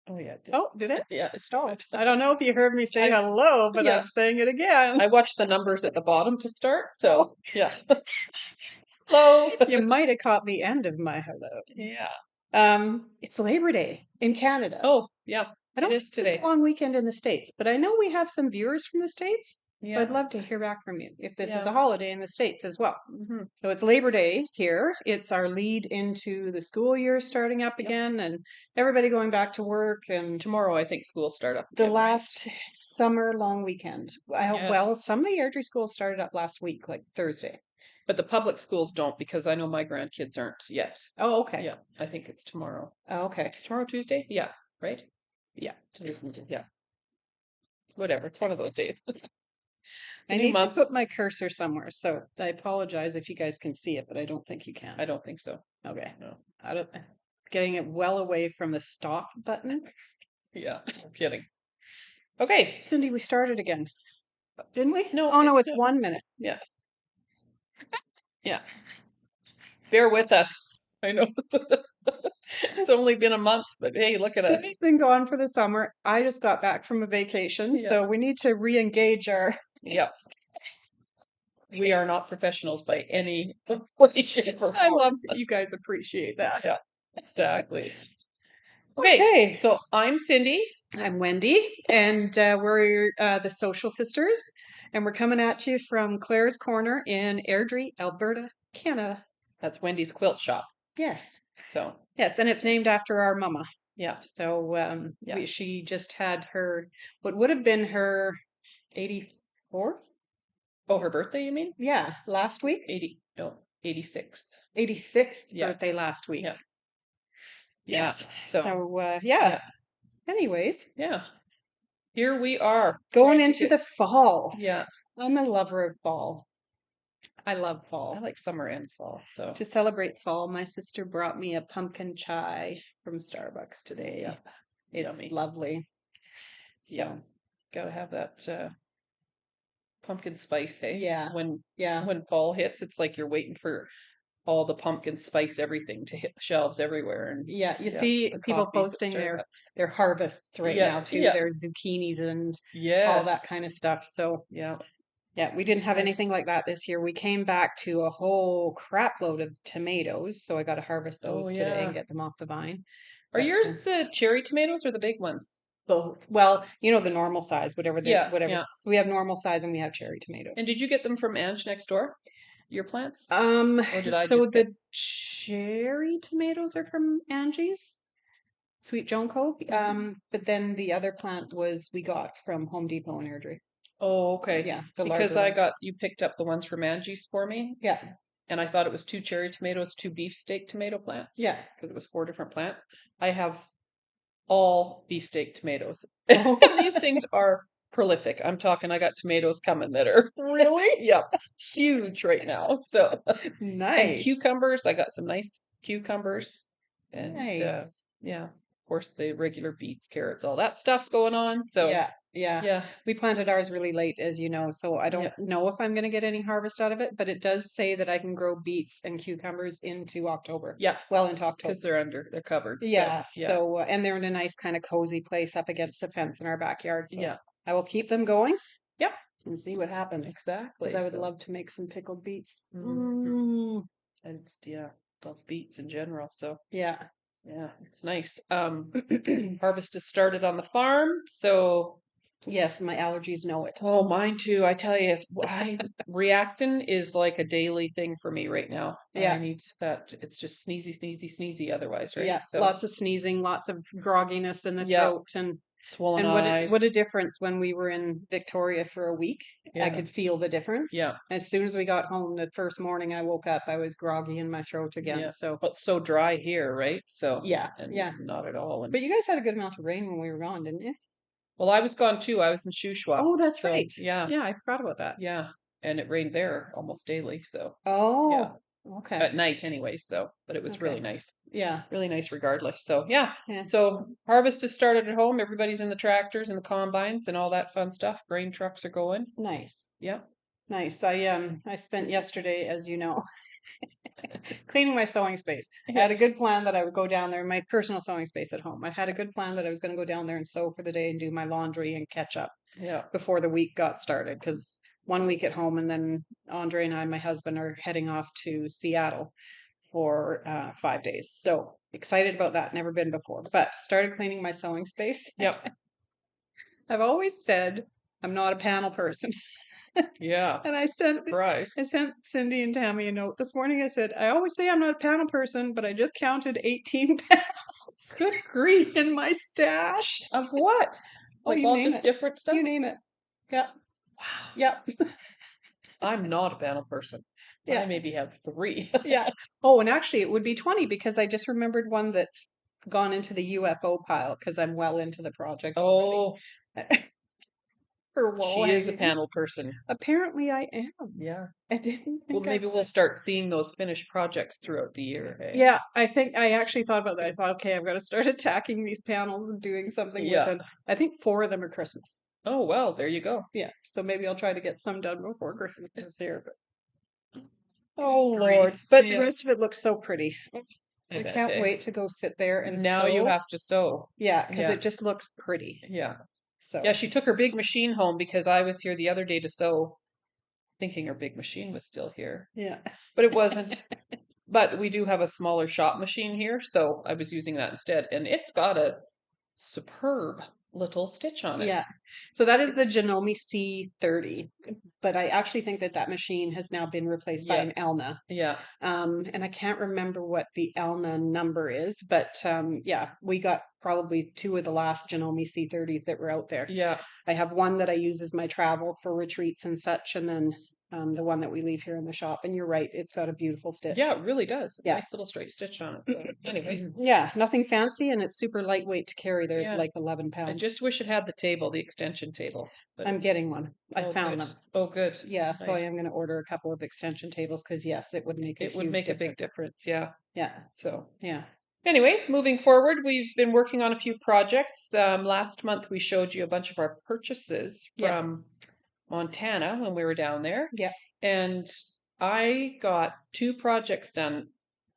Oh yeah, it did. Oh, did it? Yeah, it's Oh, I don't know if you heard me say hello, but yeah. I'm saying it again. I watched the numbers at the bottom to start, so Oh, yeah. Hello. you might have caught the end of my hello. Yeah. It's Labor Day in Canada. Oh, yeah. I It don't is think it's a today. long weekend in the States, but I know we have some viewers from the States. So Yeah. I'd love to hear back from you if this is Yeah. a holiday in the States as well. Hmm. So it's Labor Day here. It's our lead into the school year starting up Yep. again and everybody going back to work and Tomorrow, I think schools start up the again, right? last summer long weekend. Yes. Well, some of the Airdrie schools started up last week, like Thursday. But the public schools don't because I know my grandkids aren't yet. Oh, okay. Yeah, I think it's tomorrow. Oh, okay. Is tomorrow Tuesday? Yeah, right? Yeah. Yeah. Whatever. It's one of those days. The I new need to month. put my cursor somewhere, so I apologize if you guys can see it, but I don't think you can. I don't think so. Okay. No. I don't, getting it well away from the stop button. Yeah, I'm kidding. Okay. Cindy, we started again, didn't we? No, Oh, no, it's it's not. 1 minute. Yeah. Yeah. Bear with us. I know. It's only been a month, but hey, look at us. Cindy's been gone for the summer. I just got back from a vacation, Yeah. so we need to re-engage our. Yep. We are not professionals by any way, shape, or I form. love that you guys appreciate that. Yeah, exactly. Okay, Okay. so I'm Cindy. I'm Wendy, and we're the Social Sisters, and we're coming at you from Claire's Corner in Airdrie, Alberta, Canada. That's Wendy's quilt shop. Yes, So yes, and it's named after our mama. yeah, So yeah. she just had her, what would have been her 84th? Oh, her birthday, you mean? Yeah, last week? 86th. 86th Yeah. birthday last week. Yeah. Yes. So So yeah. yeah, Anyways, yeah. Here we are going trying to into get. the fall. Yeah, I'm a lover of fall. I love I fall. like summer and fall. So To celebrate fall, my sister brought me a pumpkin chai from Starbucks today. yeah, It's yummy. lovely. Yeah, So gotta have that pumpkin spice, hey? yeah, yeah. When fall hits, it's like you're waiting for all the pumpkin spice everything to hit the shelves everywhere, and Yeah, you yeah, see the people coffees at posting Starbucks. their harvests right Yeah, now too, yeah, their zucchinis and all that yes, kind of stuff. So yeah. yeah, we didn't It's have nice. anything like that this year. We came back to a whole crap load of tomatoes, so I got to harvest Oh those today and yeah. get them off the vine. Are But yours the cherry tomatoes or the big ones? both, well, you know the normal size, whatever Yeah, whatever. yeah. So we have normal size and we have cherry And tomatoes. did you get them from Ange next door? Your plants? Um, Or did I so just get? the cherry tomatoes are from Angie's, Sweet Jonco. But then the other plant was we got from Home Depot in Airdrie. Oh, okay. Yeah, the Because larger ones. you picked up the ones from Angie's for me, Yeah, and I thought it was two cherry tomatoes, two beefsteak tomato plants, yeah. because it was four different plants. I have all beefsteak tomatoes. Oh, These things are prolific. I'm talking, I got tomatoes coming that are really? yep, huge right now. So, and Nice. cucumbers, I got some nice cucumbers, and Nice. yeah, of course the regular beets, carrots, all that stuff going on. So, Yeah, yeah. yeah, We planted ours really late, as you know, so I don't yeah, know if I'm going to get any harvest out of it, but it does say that I can grow beets and cucumbers into October. yeah, Well, into October. because they're covered. So, Yeah, yeah, so and they're in a nice kind of cozy place up against the fence in our backyard, so yeah, I will keep them going yep, and see what happens exactly. because I would So, love to make some pickled beets. mhm. And yeah, love beets in general. So, Yeah. yeah, it's nice. Harvest has started on the farm, so Yes, my allergies know it. oh, mine too. I tell you, reacting is like a daily thing for me right now. I Yeah, need that. It's just sneezy, sneezy, sneezy. Otherwise, right? yeah. So Lots of sneezing, lots of grogginess in the yeah, throat, swollen and what eyes. a difference when we were in Victoria for a week. I Yeah, could feel the difference. yeah, As soon as we got home, the first morning I woke up, I was groggy in my throat again. yeah. So But so dry here, right? So yeah, and yeah. not at all. And But you guys had a good amount of rain when we were gone, didn't you? well, I was gone too. I was in Shuswap. Oh, that's So right. yeah, Yeah, I forgot about that. yeah. And it rained there almost daily. So yeah, Oh, okay. at night anyway. So, but it was Okay. Yeah. really nice regardless. So yeah, Yeah. so harvest has started at home. Everybody's in the tractors and the combines and all that fun stuff. Grain trucks are going. Nice. Yeah. Nice. I spent yesterday, as you know, Cleaning my sewing space. I Yeah. had a good plan that I would go down there, my personal sewing space at home. I had a good plan that I was going to go down there and sew for the day and do my laundry and catch up Yeah. before the week got started. Because 1 week at home, and then Andre and I, my husband, are heading off to Seattle for 5 days. So excited about that. Never been before, but started cleaning my sewing space. Yep. I've always said I'm not a panel person. Yeah. And I sent Surprise. Cindy and Tammy a note this morning. I said, I always say I'm not a panel person, but I just counted 18 panels Good grief. in my stash. Of what? Oh, Like you all name just it. different stuff? You name it. Yeah. Wow. Yep. I'm not a panel person. I Yeah. maybe have 3. Yeah. Oh, and actually it would be 20 because I just remembered one that's gone into the UFO pile because I'm well into the project already. Oh, For wall she is a hangings. panel person. Apparently I am. Yeah. I didn't Well, think maybe we'll start seeing those finished projects throughout the year. Hey? Yeah, I think I actually thought about that. I thought, okay, I've got to start attacking these panels and doing something with Yeah. them. I think 4 of them are Christmas. Oh, well, there you go. Yeah, so maybe I'll try to get some done before Christmas this year. But Oh, Lord, but the Yeah. rest of it looks so pretty. I bet, can't eh? wait to go sit there and Now sew. you have to sew. Yeah, because Yeah. it just looks pretty. Yeah. So Yeah, she took her big machine home because I was here the other day to sew, thinking her big machine was still here, yeah, but it wasn't. But we do have a smaller shop machine here, so I was using that instead, and it's got a superb little stitch on it. yeah. So that is the It's- Janome C30, but I actually think that machine has now been replaced by Yeah. an Elna. Yeah. And I can't remember what the Elna number is, but yeah, we got probably 2 of the last Janome C30s that were out there. Yeah. I have one that I use as my travel for retreats and such, and then the one that we leave here in the shop. And you're right, it's got a beautiful stitch. Yeah, it really does. Yeah. Nice little straight stitch on it. So, anyways, Yeah, nothing fancy, and it's super lightweight to carry. They're Yeah. like 11 I pounds. just wish it had the table, the extension table. But I'm getting one. I oh, found good. them. Oh, good. Yeah, so I Nice. am going to order a couple of extension tables because yes, it would make It would make a big difference. Yeah. Yeah, So, yeah. anyways, moving forward, we've been working on a few projects. Last month, we showed you a bunch of our purchases Yeah. from Montana when we were down there. Yeah. And I got 2 projects done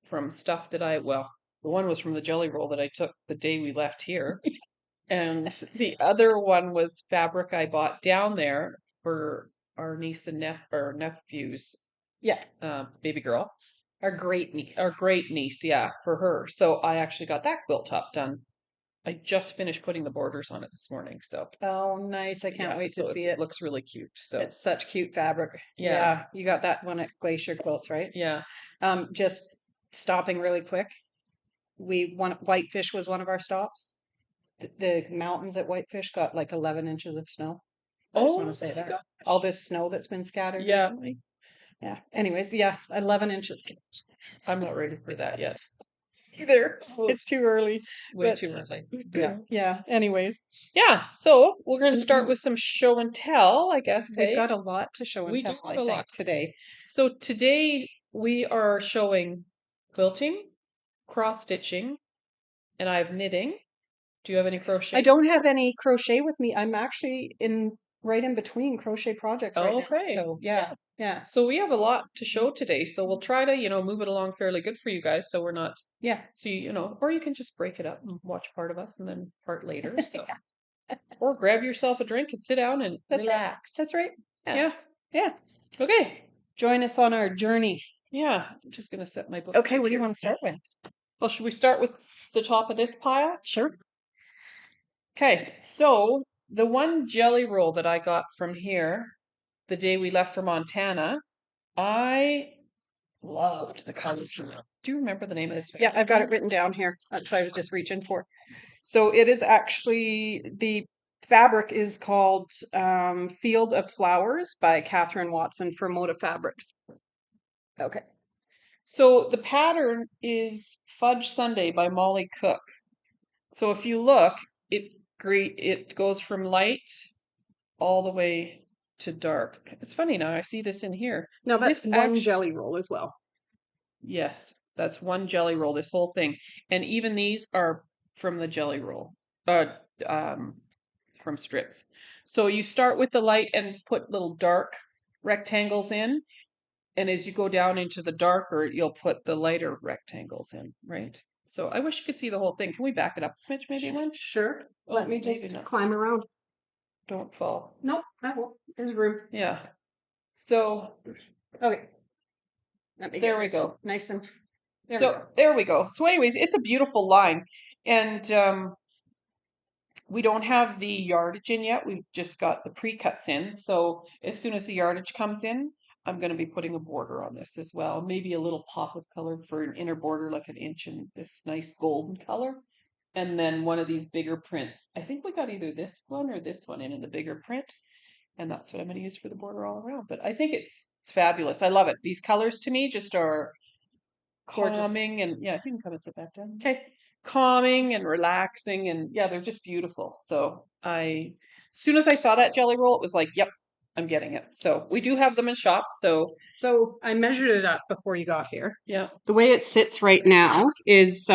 from stuff that the one was from the jelly roll that I took the day we left here. And the other one was fabric I bought down there for our niece and nephew's Yeah, baby girl. our great niece. Our great niece, yeah, for her. So I actually got that quilt top done. I just finished putting the borders on it this morning. So Oh, nice. I can't yeah, wait to so see it. looks really cute. So It's such cute fabric. Yeah. You got that one at Glacier Quilts, right? yeah. Just stopping really quick. Whitefish was one of our stops. The mountains at Whitefish got like 11 inches of snow. I just Oh want to say my that. gosh. All this snow that's been scattered Yeah. recently. Yeah. Anyways, yeah, 11 inches. I'm not ready for that yet. Either. Oh, It's too early. way but- too early. Yeah. Yeah. Anyways, Yeah, so we're going to start with some show and tell, I guess. we've Hey? got a lot to show and We tell, do I have a think, lot. today. So today we are showing quilting, cross stitching, and I have knitting. Do you have any crochet? I don't have any crochet with me. I'm actually right in between crochet projects right now. Okay. So yeah. So we have a lot to show today. So we'll try to, move it along fairly good for you guys. So we're not, Yeah. so or you can just break it up and watch part of us and then part later. So, or grab yourself a drink and sit down and That's right. relax. That's right. Yeah. Yeah. Okay. Join us on our journey. Yeah. I'm just gonna set my book. Okay, back what do you here. want to start with? Well, should we start with the top of this pile? Sure. Okay, so the one jelly roll that I got from here the day we left for Montana, I loved the colors. Do you remember the name of this? Yeah, I've got it written down here. That's what I was just reaching for. So it is actually the fabric is called Field of Flowers by Katherine Watson for Moda Fabrics. Okay. So the pattern is Fudge Sunday by Molly Cook. So if you look, it goes from light all the way to dark. It's funny now, I see this in here. No, that's This one act- jelly roll as well. Yes, that's one jelly roll, this whole thing. And even these are from the jelly roll. From strips. So you start with the light and put little dark rectangles in, And as you go down into the darker, you'll put the lighter rectangles in, right? So I wish you could see the whole thing. Can we back it up a smidge, maybe one? Sure. Oh, Let me maybe just not. climb around. Don't fall. Nope, I won't. There's room. Yeah. So Okay. Let me there get we this go. nice and There we go. So anyways, it's a beautiful line. And we don't have the yardage in yet. We've just got the pre-cuts in. So as soon as the yardage comes in, I'm going to be putting a border on this as well. Maybe a little pop of color for an inner border, like an inch in this nice golden color. And then one of these bigger prints. I think we got either this one or this one in the bigger print. And that's what I'm going to use for the border all around. But I think it's fabulous. I love it. These colors to me just are gorgeous. calming, and yeah, you can come and sit back down. Okay. Calming and relaxing, and yeah, they're just beautiful. So as soon as I saw that jelly roll, it was like, yep, I'm getting it. So we do have them in shop. So I measured it up before you got here. yeah, The way it sits right now is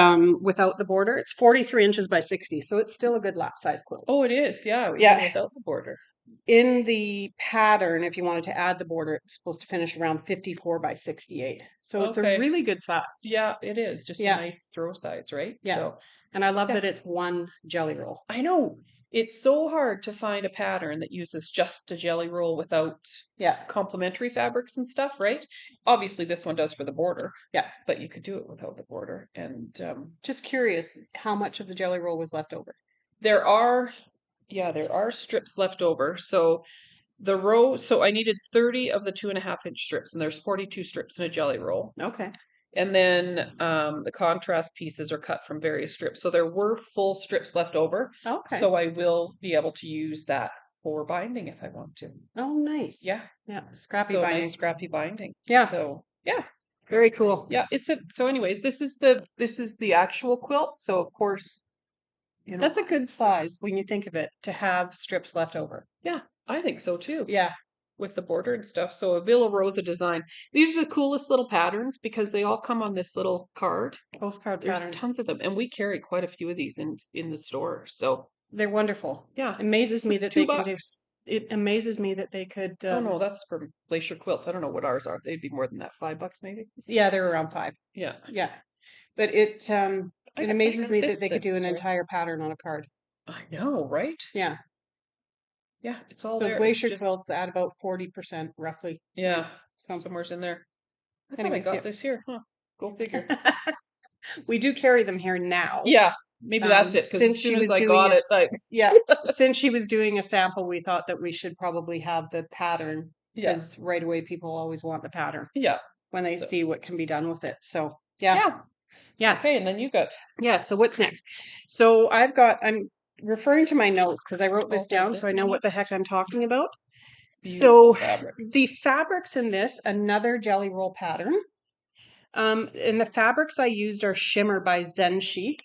without the border. It's 43 inches by 60, so it's still a good lap size quilt. oh, it is, yeah, Yeah. even without the border. In the pattern, if you wanted to add the border, it's supposed to finish around 54 by 68. So it's a Okay. really good size. Yeah, it is just a Yeah. nice throw size, right? Yeah. So And I love Yeah. that it's one jelly roll. I know it's so hard to find a pattern that uses just a jelly roll without Yeah. complementary fabrics and stuff, right? Obviously, this one does for the border. Yeah. But you could do it without the border. And Just curious how much of the jelly roll was left over. there are strips left over. So I needed 30 of the 2.5 inch strips, and there's 42 strips in a jelly roll. Okay. And then the contrast pieces are cut from various strips. So there were full strips left over. Okay. So I will be able to use that for binding if I want to. Oh, nice. Yeah. Yeah. Scrappy So binding. nice scrappy binding. Yeah. So yeah. Very cool. Yeah. So anyways, this is the actual quilt. So of course, That's a good size when you think of it to have strips left over. Yeah, I think so too. Yeah. With the border and stuff. So a Villa Rosa design. These are the coolest little patterns because they all come on this little card. Postcard There's patterns. tons of them, and we carry quite a few of these in the store. So They're wonderful. yeah, Amazes me that they can do. $2. It amazes me that they could. Oh no, that's from Glacier Quilts. I don't know what ours are. They'd be more than that. $5 maybe. Yeah, they're around 5. Yeah. Yeah, but it amazes me that they could do an entire pattern on a card. I know, right? Yeah. Yeah, it's all So there. Glacier Quilts at about 40% roughly. Yeah, So somewhere's in there. I thought anyways, I got this here. Huh. Go figure. we do carry them here now. Yeah, maybe that's it. Because Since as soon she was as I doing got it, yeah, since she was doing a sample, we thought that we should probably have the pattern yeah, because right away people always want the pattern yeah, when they So- see what can be done with it. So yeah, yeah. yeah. Okay, and then you got Yeah, so what's next? So I'm referring to my notes because I wrote this Oh, down this so I know one? what the heck I'm talking about. beautiful So fabric. the fabrics in this, another jelly roll pattern. And the fabrics I used are Shimmer by Zen Chic.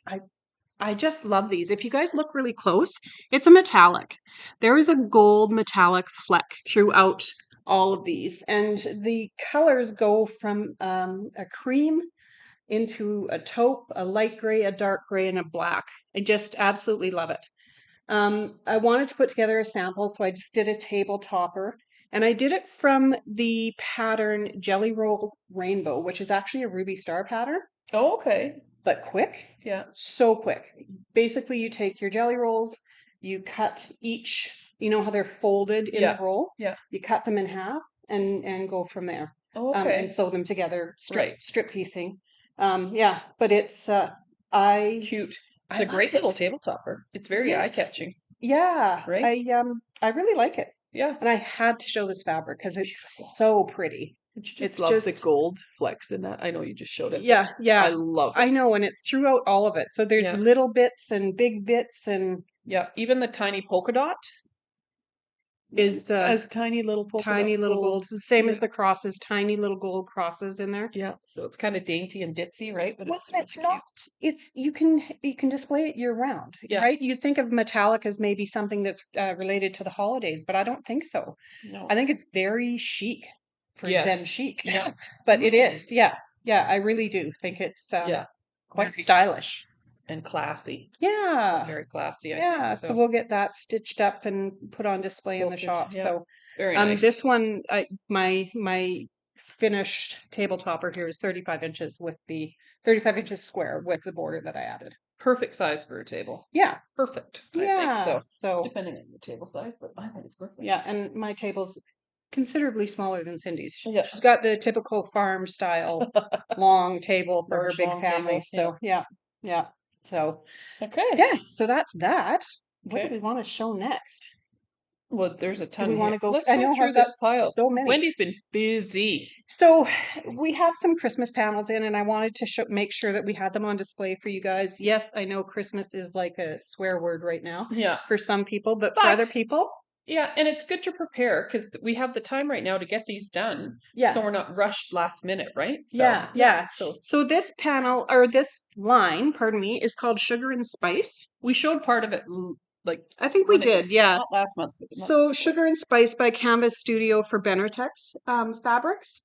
I just love these. If you guys look really close, it's a metallic. There is a gold metallic fleck throughout all of these. And the colors go from a cream into a taupe, a light gray, a dark gray, and a black. I just absolutely love it. I wanted to put together a sample, so I just did a table topper. And I did it from the pattern Jelly Roll Rainbow, which is actually a Ruby Star pattern, Oh, okay. but quick. Yeah. So quick. Basically, you take your jelly rolls, you cut each, you know how they're folded in Yeah. the roll? Yeah. You cut them in half and go from there. Oh, okay. And sew them together, Right. strip piecing. Yeah, but it's I Cute. I It's a love great it. little table topper. It's very Yeah. eye catching. Yeah, Right? I really like it, Yeah. and I had to show this fabric because it's so pretty. Did you It's just love the just gold flecks in that? I know you just showed it. but yeah, yeah. I love it. I know, and it's throughout all of it. So there's Yeah. little bits and big bits, and Yeah. Even the tiny polka dot is as tiny little polka tiny dot little gold. gold. It's the same as Yeah. the crosses, tiny little gold crosses in there. Yeah. So it's kind of dainty and ditzy, right? But Well, it's it's really not. It's you can display it year round, Yeah. right? You think of metallic as maybe something that's related to the holidays, but I don't think so. cute. No. I think it's very chic for Zen Yes. chic. Yeah. But it is, yeah, yeah. I really do think it's Yeah. quite Very stylish. and classy. It's Yeah, very classy, I yeah. think. So we'll get that stitched up and put on display in the Quilted, shop. yeah. So Very nice. this one, my finished table topper here is 35 inches with the 35 inches square with the border that I added. Perfect size for a table. Yeah. Perfect. I think so. Depending on your table size, but I think it's perfect. Yeah, and my table's considerably smaller than Cindy's. Yeah. She's got the typical farm style long table for her big family. So yeah. So okay. Yeah, so that's that. What Okay. do we want to show next? Well, there's a ton. Do we want to go? Let's I go know through I've got this pile. so many. Wendy's been busy. So we have some Christmas panels in, and I wanted to make sure that we had them on display for you guys. Yes, I know Christmas is like a swear word right now. Yeah. For some people, but for other people. Yeah, and it's good to prepare because we have the time right now to get these done. Yeah. So we're not rushed last minute, right? So, yeah. So this panel or this line, pardon me, is called Sugar and Spice. We showed part of it like I think we did, yeah. Not last month. But so Sugar and Spice by Canvas Studio for Benertex fabrics.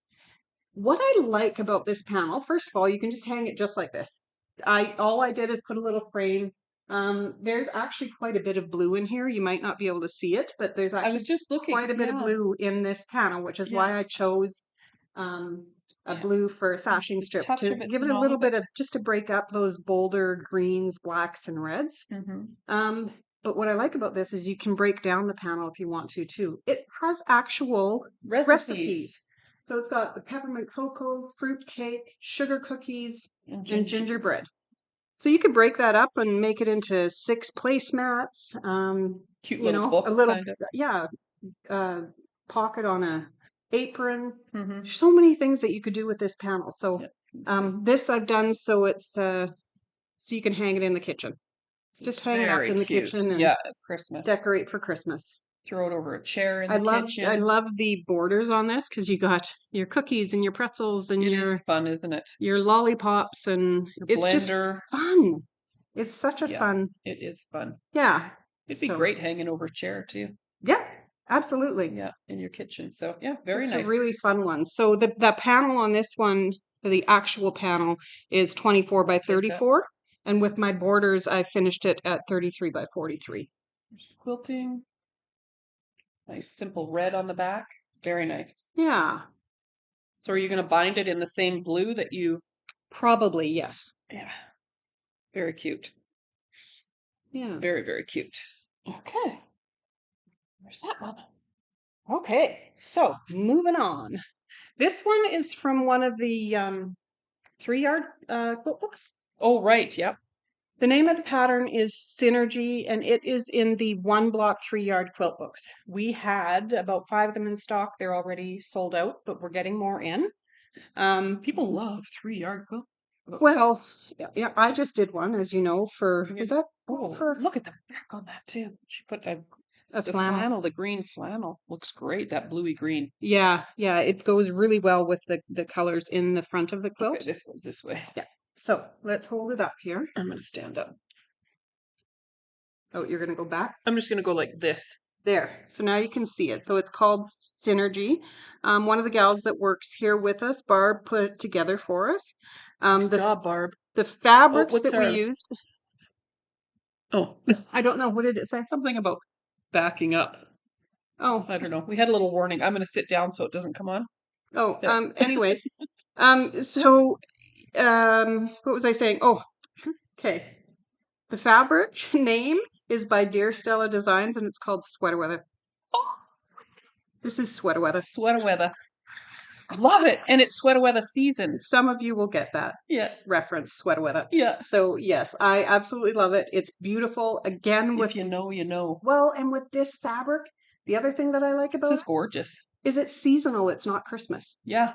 What I like about this panel, first of all, you can just hang it just like this. All I did is put a little frame. There's actually quite a bit of blue in here. You might not be able to see it, but there's actually quite a bit of blue in this panel, which is why I chose a blue for a sashing strip to give it a little bit of just to break up those bolder greens, blacks, and reds. But what I like about this is you can break down the panel if you want to too. It has actual recipes. So it's got the peppermint cocoa, fruit cake, sugar cookies, and gingerbread. So you could break that up and make it into 6 placemats. Cute little book, a little pocket on a apron. So many things that you could do with this panel. So this I've done so it's so you can hang it in the kitchen. Just hang it up in the kitchen and Christmas. Decorate for Christmas. Throw it over a chair in the kitchen. I love the borders on this because you got your cookies and your pretzels and it is fun, isn't it? Your lollipops and your it's blender. Just fun. It's such a fun. It is fun. Yeah. It'd be great hanging over a chair too. Yeah, absolutely. Yeah, in your kitchen. So yeah, very nice. It's a really fun one. So the panel on this one, the actual panel is 24 by 34. And with my borders, I finished it at 33 by 43. Quilting. Nice simple red on the back. Very nice. Yeah. So are you going to bind it in the same blue that you... Probably, yes. Yeah. Very cute. Yeah. Very, very cute. Okay. There's that one. Okay. So moving on. This one is from one of the 3-yard quilt books. Oh, right. Yep. The name of the pattern is Synergy, and it is in the 1-block 3-yard quilt books. We had about 5 of them in stock. They're already sold out, but we're getting more in. People love 3-yard quilt books. Well, yeah, I just did one, as you know, for, was that? Look at the back on that too. She put the flannel. The green flannel. Looks great, that bluey green. Yeah, it goes really well with the colors in the front of the quilt. Okay, this goes this way. Yeah. So let's hold it up here. I'm going to stand up. Oh, you're going to go back? I'm just going to go like this. There. So now you can see it. So it's called Synergy. One of the gals that works here with us, Barb, put it together for us. Good job, Barb. The fabrics that we used. Oh. I don't know. What did it say? Something about backing up. Oh. I don't know. We had a little warning. I'm going to sit down so it doesn't come on. Oh, yeah. Anyways. So what was I saying? Oh, okay. The fabric name is by Dear Stella Designs, and it's called Sweater Weather. Oh. This is Sweater Weather. Sweater Weather. Love it. And it's Sweater Weather season. Some of you will get that reference, Sweater Weather. Yeah. So, yes, I absolutely love it. It's beautiful. Again, with... If you know, you know. Well, and with this fabric, the other thing that I like about it... This is gorgeous. Is it's seasonal. It's not Christmas. Yeah.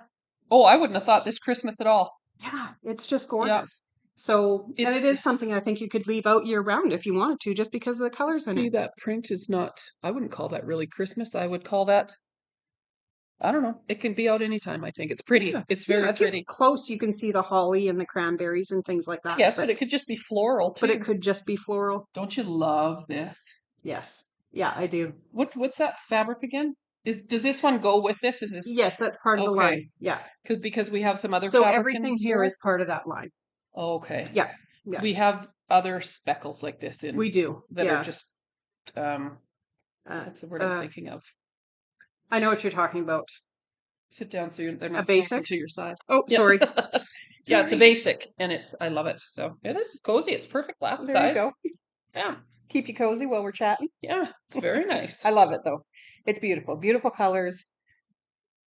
Oh, I wouldn't have thought this Christmas at all. Yeah, it's just gorgeous. Yeah. So, and it is something I think you could leave out year round if you wanted to, just because of the colors in it. See, that print is not, I wouldn't call that really Christmas. I would call that, I don't know. It can be out anytime, I think. It's pretty. Yeah. It's very pretty. If you're close, you can see the holly and the cranberries and things like that. Yes, but it could just be floral, too. But it could just be floral. Don't you love this? Yes. Yeah, I do. What's that fabric again? Does this one go with this? Is this? Yes, that's part of the line. Yeah. Because we have some other fabric. So everything here is part of that line. Okay. Yeah. We have other speckles like this in. We do. That are just that's the word I'm thinking of. I know what you're talking about. Sit down so they're A not basic? talking to your side. Oh, Yeah. sorry. Yeah, it's a Sorry. basic, and I love it. So yeah, this is cozy. It's perfect lap There you size. go. Yeah, Keep you cozy while we're chatting. yeah, it's very nice. I love it though. It's beautiful. Beautiful colors.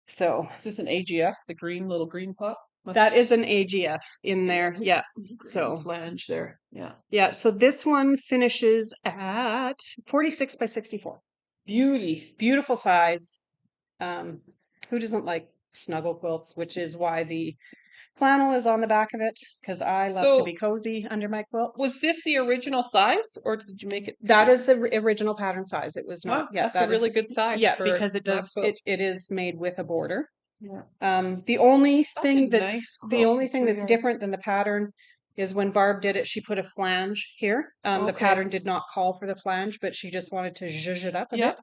So Is this an AGF, the little green pot? that is an AGF in there. Yeah. So Flange there. Yeah. yeah. So this one finishes at 46 by 64. Beauty. Beautiful size. Who doesn't like snuggle quilts, which is why the flannel is on the back of it, because I love to So be cozy under my quilts. was this the original size, or did you make it? That is the original pattern size. It was Wow, not. Yeah, that's a really good size. Yeah, for because it lap does. quilt. It is made with a border. Yeah. The only That's a thing that's nice the quilt only for thing 3 that's yards. different than the pattern is when Barb did it, she put a flange here. The Okay. pattern did not call for the flange, but she just wanted to zhuzh it up a Yeah. bit.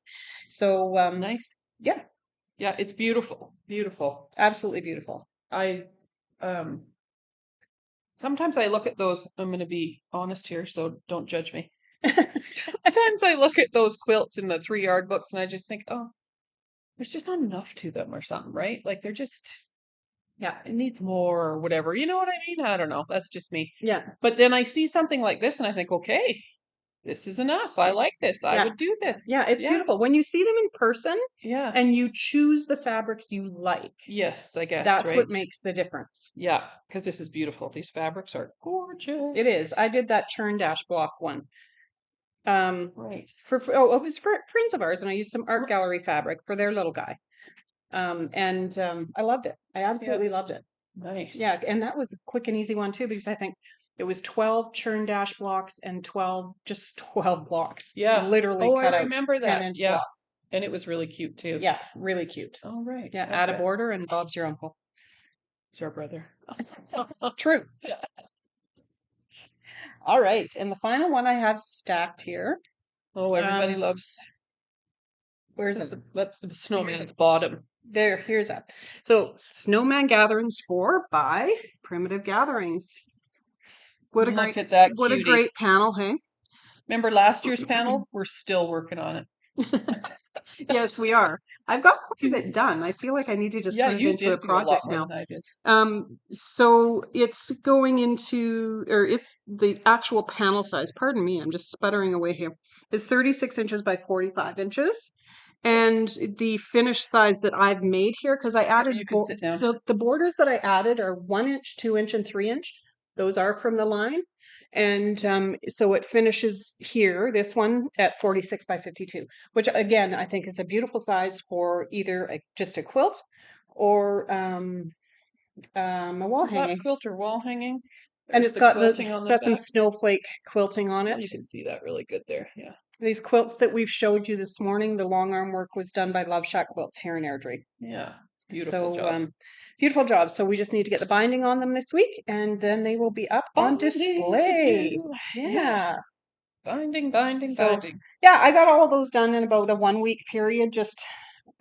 So Nice. yeah, Yeah, it's beautiful. Beautiful. absolutely beautiful. I sometimes I look at those, I'm going to be honest here, so don't judge me. Sometimes I look at those quilts in the 3 yard books and I just think, oh, there's just not enough to them or something, right? Like they're just, yeah, it needs more or whatever. You know what I mean? I don't know. That's just me. Yeah, But then I see something like this and I think, okay, this is enough. I like this. I Yeah. would do this. yeah, it's beautiful when you see them in person Yeah. and you choose the fabrics you like. Yes, I guess. That's right? what makes the difference. Yeah, because this is beautiful. These fabrics are gorgeous. It is. I did that churn dash block one. Right. It was for friends of ours, and I used some art gallery fabric for their little guy. I loved it. I absolutely loved it. Nice. Yeah, and that was a quick and easy one too, because I think it was 12 churn dash blocks and 12 blocks. Yeah. Literally Oh, cut I out remember that. 10-inch Yeah. blocks. And it was really cute too. Yeah, really cute. Oh, right. Yeah, add a Okay. border and Bob's your uncle. It's our brother. True. All right, and the final one I have stacked here. Oh, everybody loves. Where's it? That's the snowman's bottom. Here's that. So, Snowman Gatherings 4 by Primitive Gatherings. What a Look at that what a cutie. great panel, hey? Remember last year's panel? We're still working on it. Yes, we are. I've got quite a bit done. I feel like I need to just put it you into did a do a lot project more now. than I did. So it's going into, or it's the actual panel size. Pardon me, I'm just sputtering away here. It's 36 inches by 45 inches. And the finished size that I've made here, because I added, You can sit down. so the borders that I added are 1 inch, 2 inch, and 3 inch. Those are from the line. And so it finishes here, this one at 46 by 52, which again, I think is a beautiful size for either just a quilt or a wall hanging. Quilt or wall hanging. And There's it's got quilting on it's the got some back. snowflake quilting on it. You can see that really good there. Yeah. These quilts that we've showed you this morning, the long arm work was done by Love Shack Quilts here in Airdrie. Yeah. Beautiful So job. beautiful job. So we just need to get the binding on them this week, and then they will be up on display. Yeah. Binding. So yeah, I got all those done in about a 1 week period.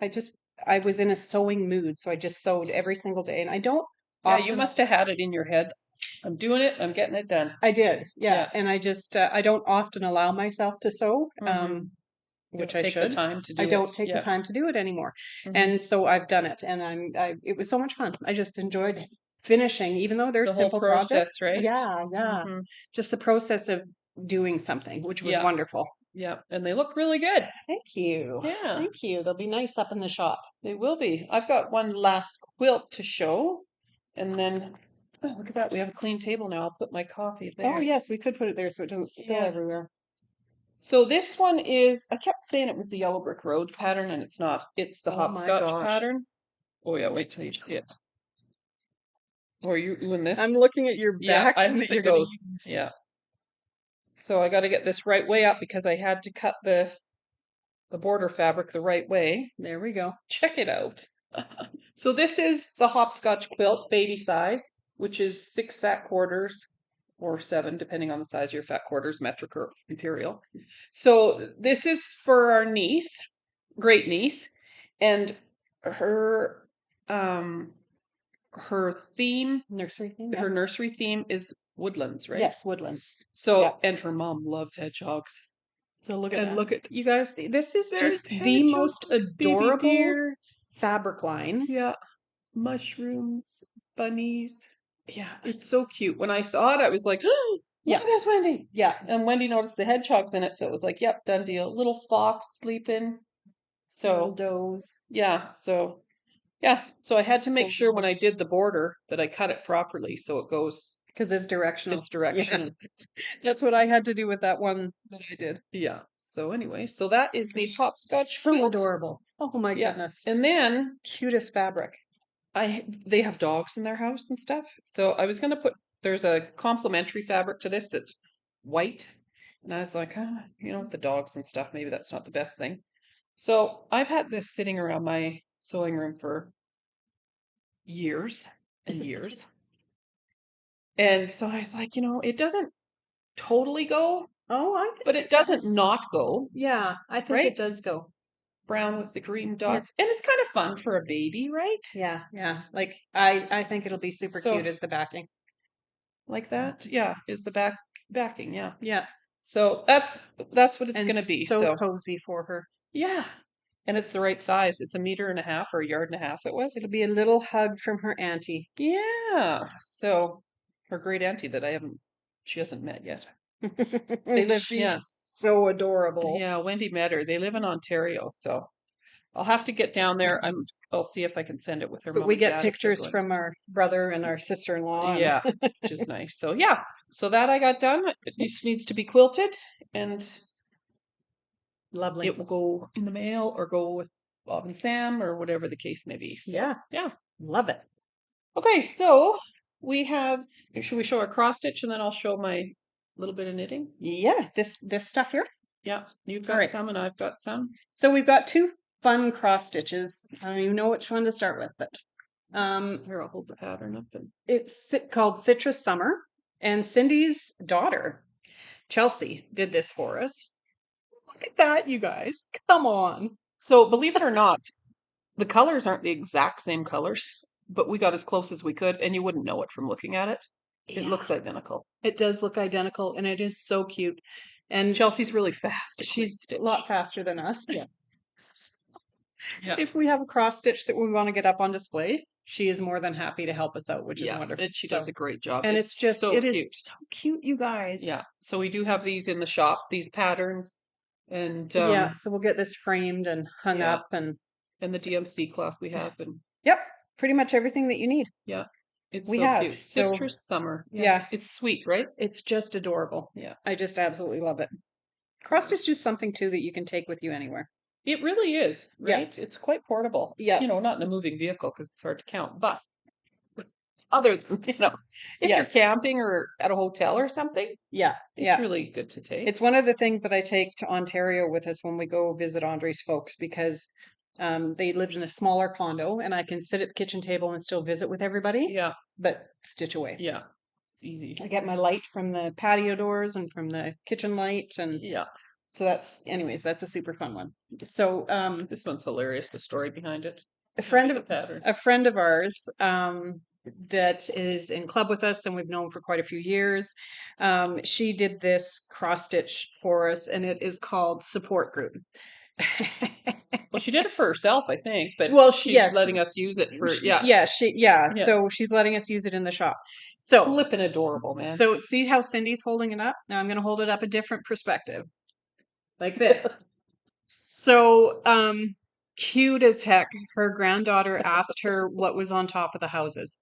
I was in a sewing mood, so I just sewed every single day, and I don't. Yeah, you must have had it in your head. I'm doing it. I'm getting it done. I did, yeah. And I just I don't often allow myself to sew, which I take should. The time to do I don't it. take the time to do it anymore, and so I've done it, and it was so much fun. I just enjoyed finishing, even though they're the simple whole process, projects. right? Yeah. Just the process of doing something, which was wonderful. Yeah, and they look really good. Thank you. Yeah. Thank you. They'll be nice up in the shop. They will be. I've got one last quilt to show. And then, oh, look at that. We have a clean table now. I'll put my coffee there. Oh, yes, we could put it there so it doesn't spill everywhere. So this one is, I kept saying it was the Yellow Brick Road pattern, and it's not. It's the Hopscotch pattern. Oh, yeah, wait till you see it. Or are you doing this? I'm looking at your back. I think it goes. Yeah. So I got to get this right way up because I had to cut the border fabric the right way. There we go. Check it out. So this is the Hopscotch quilt, baby size, which is 6 fat quarters or 7, depending on the size of your fat quarters, metric or imperial. So this is for our niece, great niece, and her theme, nursery theme. Her nursery theme is woodlands, right? Yes, woodlands. So and her mom loves hedgehogs. So look at you guys. This is just the most adorable fabric line. Yeah. Mushrooms, bunnies. Yeah. It's so cute. When I saw it, I was like, oh, look Yeah. at this, Wendy. Yeah. And Wendy noticed the hedgehogs in it, so it was like, yep, done deal. Little fox sleeping. Little So does. yeah, so I had to make sure when I Squirrels. did the border that I cut it properly so it goes Because it's directional. its direction. That's what I had to do with that one that I did. Yeah. So anyway, so that is the hopscotch So quilt. adorable. Oh my Yeah. goodness. And then Cutest fabric. they have dogs in their house and stuff. So I was gonna put there's a complementary fabric to this that's white. And I was like, with the dogs and stuff, maybe that's not the best thing. So I've had this sitting around my sewing room for years and years. And so I was like, it doesn't totally go, Oh, I think but it doesn't not go, Yeah, I think right? it does go. Brown with the green dots. And it's kind of fun for a baby, right? Yeah, yeah. Like I think it'll be super So cute as the backing. like that, yeah, is the backing, yeah. Yeah. So that's what it's And gonna be. so So cozy for her. yeah. And it's the right size. It's 1.5 meters or 1.5 yards it was. It'll be a little hug from her auntie. Yeah. So her great auntie that she hasn't met yet. They live, yeah. So adorable. Yeah, Wendy met her. They live in Ontario, so I'll have to get down there. I'll see if I can send it with her But mom we and get dad if they're pictures going from our brother and our sister-in-law. Yeah, which is nice. So yeah, so that I got done. It just needs to be quilted, and Lovely. it will go in the mail or go with Bob and Sam or whatever the case may be. So, Yeah. yeah. Love it. Okay, so we have. Should we show our cross stitch and then I'll show my little bit of knitting? Yeah, this stuff here. Yeah, you've got Right. some and I've got some. So we've got two fun cross stitches. I don't even know which one to start with, but Here, I'll hold the pattern up and. it's called Citrus Summer, and Cindy's daughter, Chelsea, did this for us. Look at that, you guys. Come on. So believe it or not, the colors aren't the exact same colors, but we got as close as we could, and you wouldn't know it from looking at it. It looks identical. It does look identical, and it is so cute. And Chelsea's really fast. she's a lot faster than us. Yeah. Yeah. If we have a cross stitch that we want to get up on display, she is more than happy to help us out, which is wonderful. She does a great job. And it's just, so it cute. is so cute, you guys. Yeah. So we do have these in the shop, these patterns, and Yeah, so we'll get this framed and hung yeah. up and the DMC cloth we have, and yep, pretty much everything that you need. yeah, it's We so have, cute. so- Citrus Summer. Yeah. It's sweet, right? It's just adorable. Yeah. I just absolutely love it. Cross stitch is something too that you can take with you anywhere. It really is, Yeah. right? It's quite portable. Yeah. Not in a moving vehicle because it's hard to count, but other than, if Yes. you're camping or at a hotel or something, Yeah, it's really good to take. It's one of the things that I take to Ontario with us when we go visit Andre's folks because they lived in a smaller condo and I can sit at the kitchen table and still visit with everybody, Yeah. but stitch away. Yeah. It's easy. I get my light from the patio doors and from the kitchen light, and Yeah. so that's a super fun one. So This one's hilarious, the story behind it. a friend The of pattern. a friend of ours that is in club with us and we've known for quite a few years. She did this cross stitch for us, and it is called Support Group. Well, she did it for herself, I think, but Well, she's yes. letting us use it for Yeah, Yeah. so she's letting us use it in the shop. So flipping adorable, man. So see how Cindy's holding it up? Now I'm going to hold it up a different perspective. Like this. So cute as heck. Her granddaughter asked her what was on top of the houses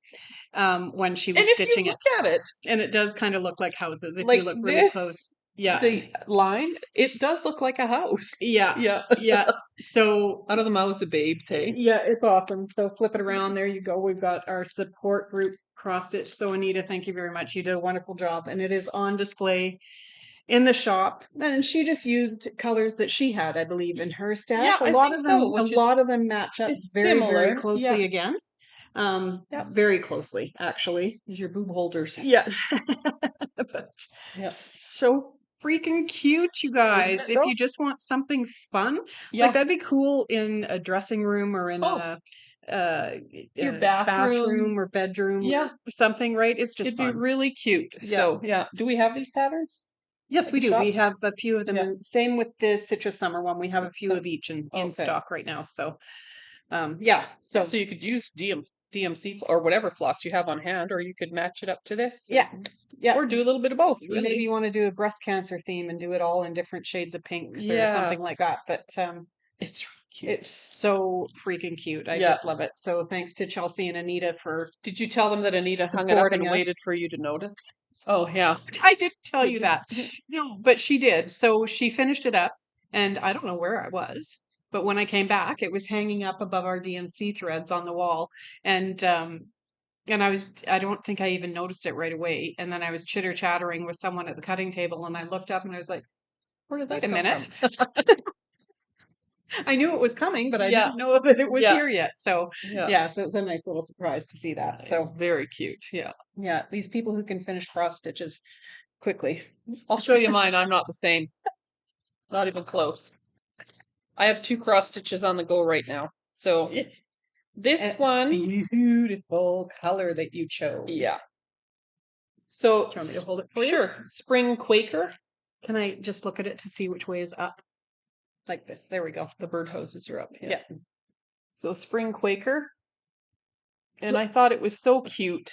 when she was and if stitching you look at it, and it does kind of look like houses if like you look really this, close. Yeah. the line, it does look like a house. Yeah. Yeah. Yeah. So out of the mouths of babes, hey? yeah, it's awesome. So flip it around. There you go. We've got our support group cross stitch. So Anita, thank you very much. You did a wonderful job, and it is on display in the shop. And she just used colors that she had, I believe, in her stash. Yeah, a lot of them match up it's very, similar. very closely Yeah. again. Very closely, actually. There's your boob holders. Yeah. But Yeah. so freaking cute, you guys. If you just want something fun, like that'd be cool in a dressing room or in your bathroom or bedroom, or something, right? It's just it'd fun. be really cute. Yeah. So yeah, do we have these patterns? Yes, we do. Shop? We have a few of them. Yeah. Same with the Citrus Summer one. We have a few of each in Okay. stock right now. So Yeah. So So you could use DMC or whatever floss you have on hand, or you could match it up to this. yeah, yeah. Or do a little bit of both, really. Maybe you want to do a breast cancer theme and do it all in different shades of pinks or Yeah. something like that. But It's cute. it's so freaking cute. I Yeah. just love it. So thanks to Chelsea and Anita for Did you tell them that Anita hung it up supporting and us. waited for you to notice? Oh, yeah. I didn't tell Did you you? that. No, but she did. So she finished it up, and I don't know where I was, but when I came back, it was hanging up above our DMC threads on the wall, and I don't think I even noticed it right away. And then I was chitter chattering with someone at the cutting table, and I looked up and I was like, Where did that "Wait a come minute." from? I knew it was coming, but I Yeah. didn't know that it was Yeah. here yet. So Yeah. yeah, so it's a nice little surprise to see that. So Very cute. Yeah. yeah, these people who can finish cross stitches quickly. I'll show you mine. I'm not the same. Not even close. I have 2 cross stitches on the go right now. So this And one, beautiful color that you chose. yeah. So Do you want me to hold it for you? sure, Spring Quaker. Can I just look at it to see which way is up? Like this. There we go. The birdhouses are up. Yeah. So Spring Quaker. And I thought it was so cute,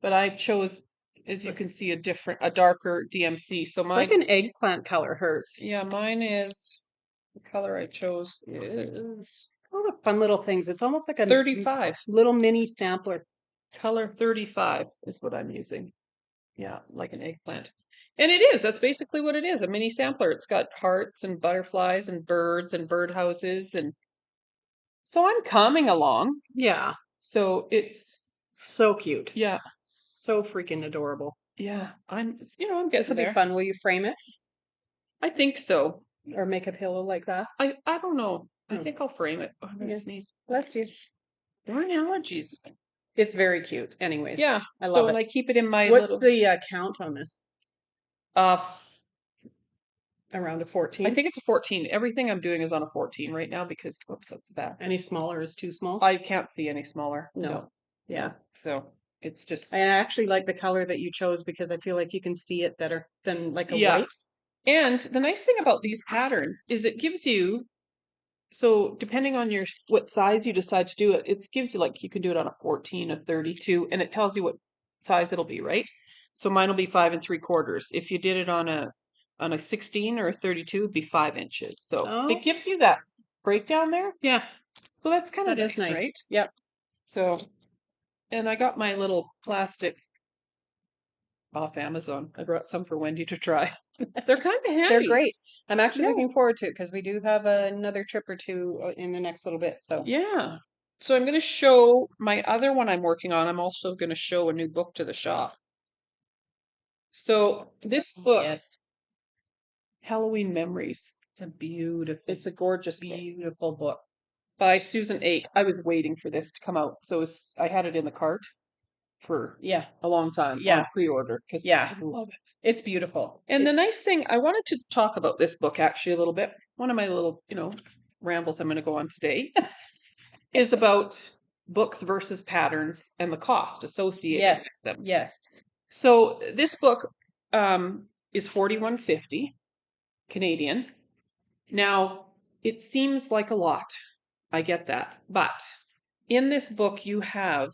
but I chose, as you can see, a darker DMC. So It's mine, like an eggplant color, hers. yeah, mine is, the color I chose is All the fun little things. It's almost like a 35. little mini sampler. Color 35 is what I'm using. Yeah, like an eggplant. And it is. That's basically what it is, a mini sampler. It's got hearts and butterflies and birds and birdhouses. And so I'm coming along. Yeah. So it's, So cute. yeah, So freaking adorable. yeah, I'm just, I'm This getting will be there. fun. Will you frame it I think so. or make a pillow like that? I don't know. I Hmm. think I'll frame it. Oh, I'm gonna Yeah. sneeze. Bless you. Darn allergies. It's very cute. Anyways. Yeah. I So love and I it. keep it in my What's little the count on this? uh Around a I 14? think it's a 14. Everything I'm doing is on a 14 right now because whoops, that's bad. Any smaller is too small? I can't see any smaller. No. Yeah. So it's just I actually like the color that you chose because I feel like you can see it better than like a yeah. white. And the nice thing about these patterns is it gives you, so depending on what size you decide to do it, it gives you like you can do it on a 14, a 32, and it tells you what size it'll be, right? So mine will be 5 3/4. If you did it on a 16 or a 32, it'd be 5 inches. So Oh. it gives you that breakdown there. Yeah. So that's kind of That is nice, nice. right? Yep. So, and I got my little plastic off Amazon. I brought some for Wendy to try. They're kind of handy. They're great. I'm actually Yeah. looking forward to it because we do have another trip or two in the next little bit. So Yeah. So I'm going to show my other one I'm working on. I'm also going to show a new book to the shop. So this book, yes, Halloween Memories. It's a gorgeous book beautiful book. by Susan Ake. I was waiting for this to come out. So I had it in the cart for Yeah. a long time Yeah. on pre-order because Yeah. I love it. It's beautiful. And the nice thing, I wanted to talk about this book actually a little bit. One of my little, rambles I'm going to go on today is about books versus patterns and the cost associated Yes. with them. Yes. So this book is $41.50 Canadian. Now, it seems like a lot. I get that. But in this book, you have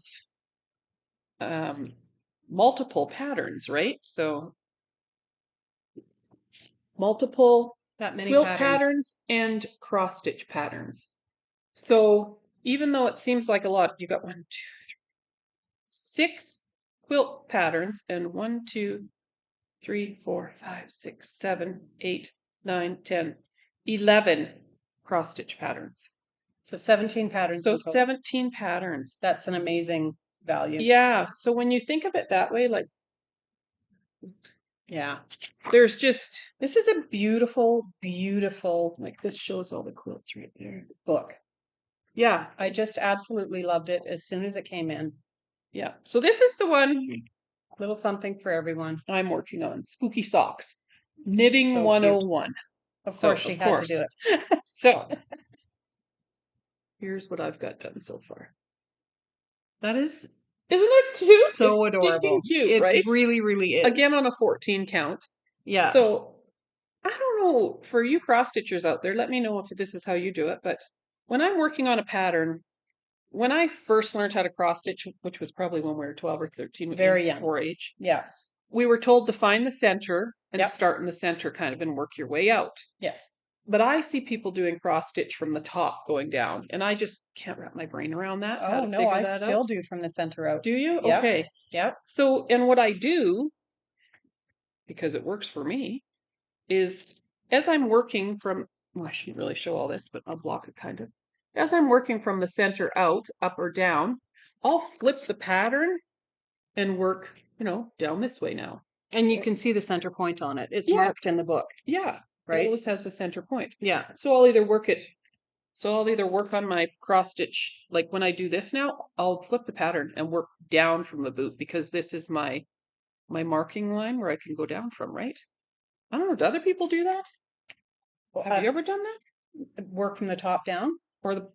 multiple patterns, right? So multiple That many quilt patterns. patterns and cross stitch patterns. So even though it seems like a lot, you got 1, 2, 3, 6 quilt patterns and 1, 2, 3, 4, 5, 6, 7, 8, 9, 10, 11 cross stitch patterns. So 17 patterns. So in total. 17 patterns. That's an amazing value. Yeah. So when you think of it that way, like, Yeah. there's just, This is a beautiful, beautiful like, this shows all the quilts right there. book. Yeah. I just absolutely loved it as soon as it came in. Yeah. So this is the one Little something for everyone. I'm working on. Spooky Socks. Knitting So 101. Of So, course she had to do it. So here's what I've got done so far. That is, Isn't it cute? so It's adorable. stinking cute, It right? really, really is. Again on a 14 count. Yeah. So I don't know, for you cross stitchers out there, let me know if this is how you do it. But when I'm working on a pattern, when I first learned how to cross stitch, which was probably when we were 12 or 13, Very young. 4-H, Yeah. we were told to find the center and Yep. start in the center kind of and work your way out. Yes. But I see people doing cross stitch from the top going down, and I just can't wrap my brain around that. Oh no, I still do from the center out. Do you? Yep. Okay. Yep. So, and what I do, because it works for me, is as I'm working from, well, I shouldn't really show all this, but I'll block it kind of. As I'm working from the center out, up or down, I'll flip the pattern and work, down this way now. And you can see the center point on it. It's Yeah. marked in the book. Yeah. It Right. always has the center point. Yeah. So I'll either work on my cross stitch, like when I do this now, I'll flip the pattern and work down from the boot because this is my marking line where I can go down from, right? I don't know. Do other people do that? Have you ever done that? Work from the top down? Or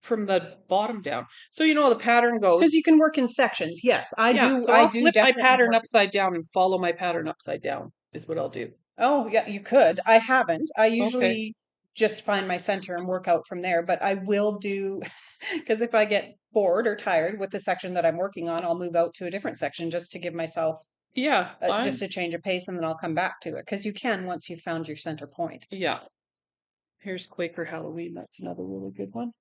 from the bottom down? So the pattern goes. Because you can work in sections. Yes, I do. So I I'll do flip my definitely pattern work- upside down and follow my pattern upside down is what I'll do. Oh, yeah, you could. I haven't. I usually just find my center and work out from there, but I will do, because if I get bored or tired with the section that I'm working on, I'll move out to a different section just to give myself Yeah. just a change of pace, and then I'll come back to it. Because you can once you've found your center point. Yeah. Here's Quaker Halloween. That's another really good one.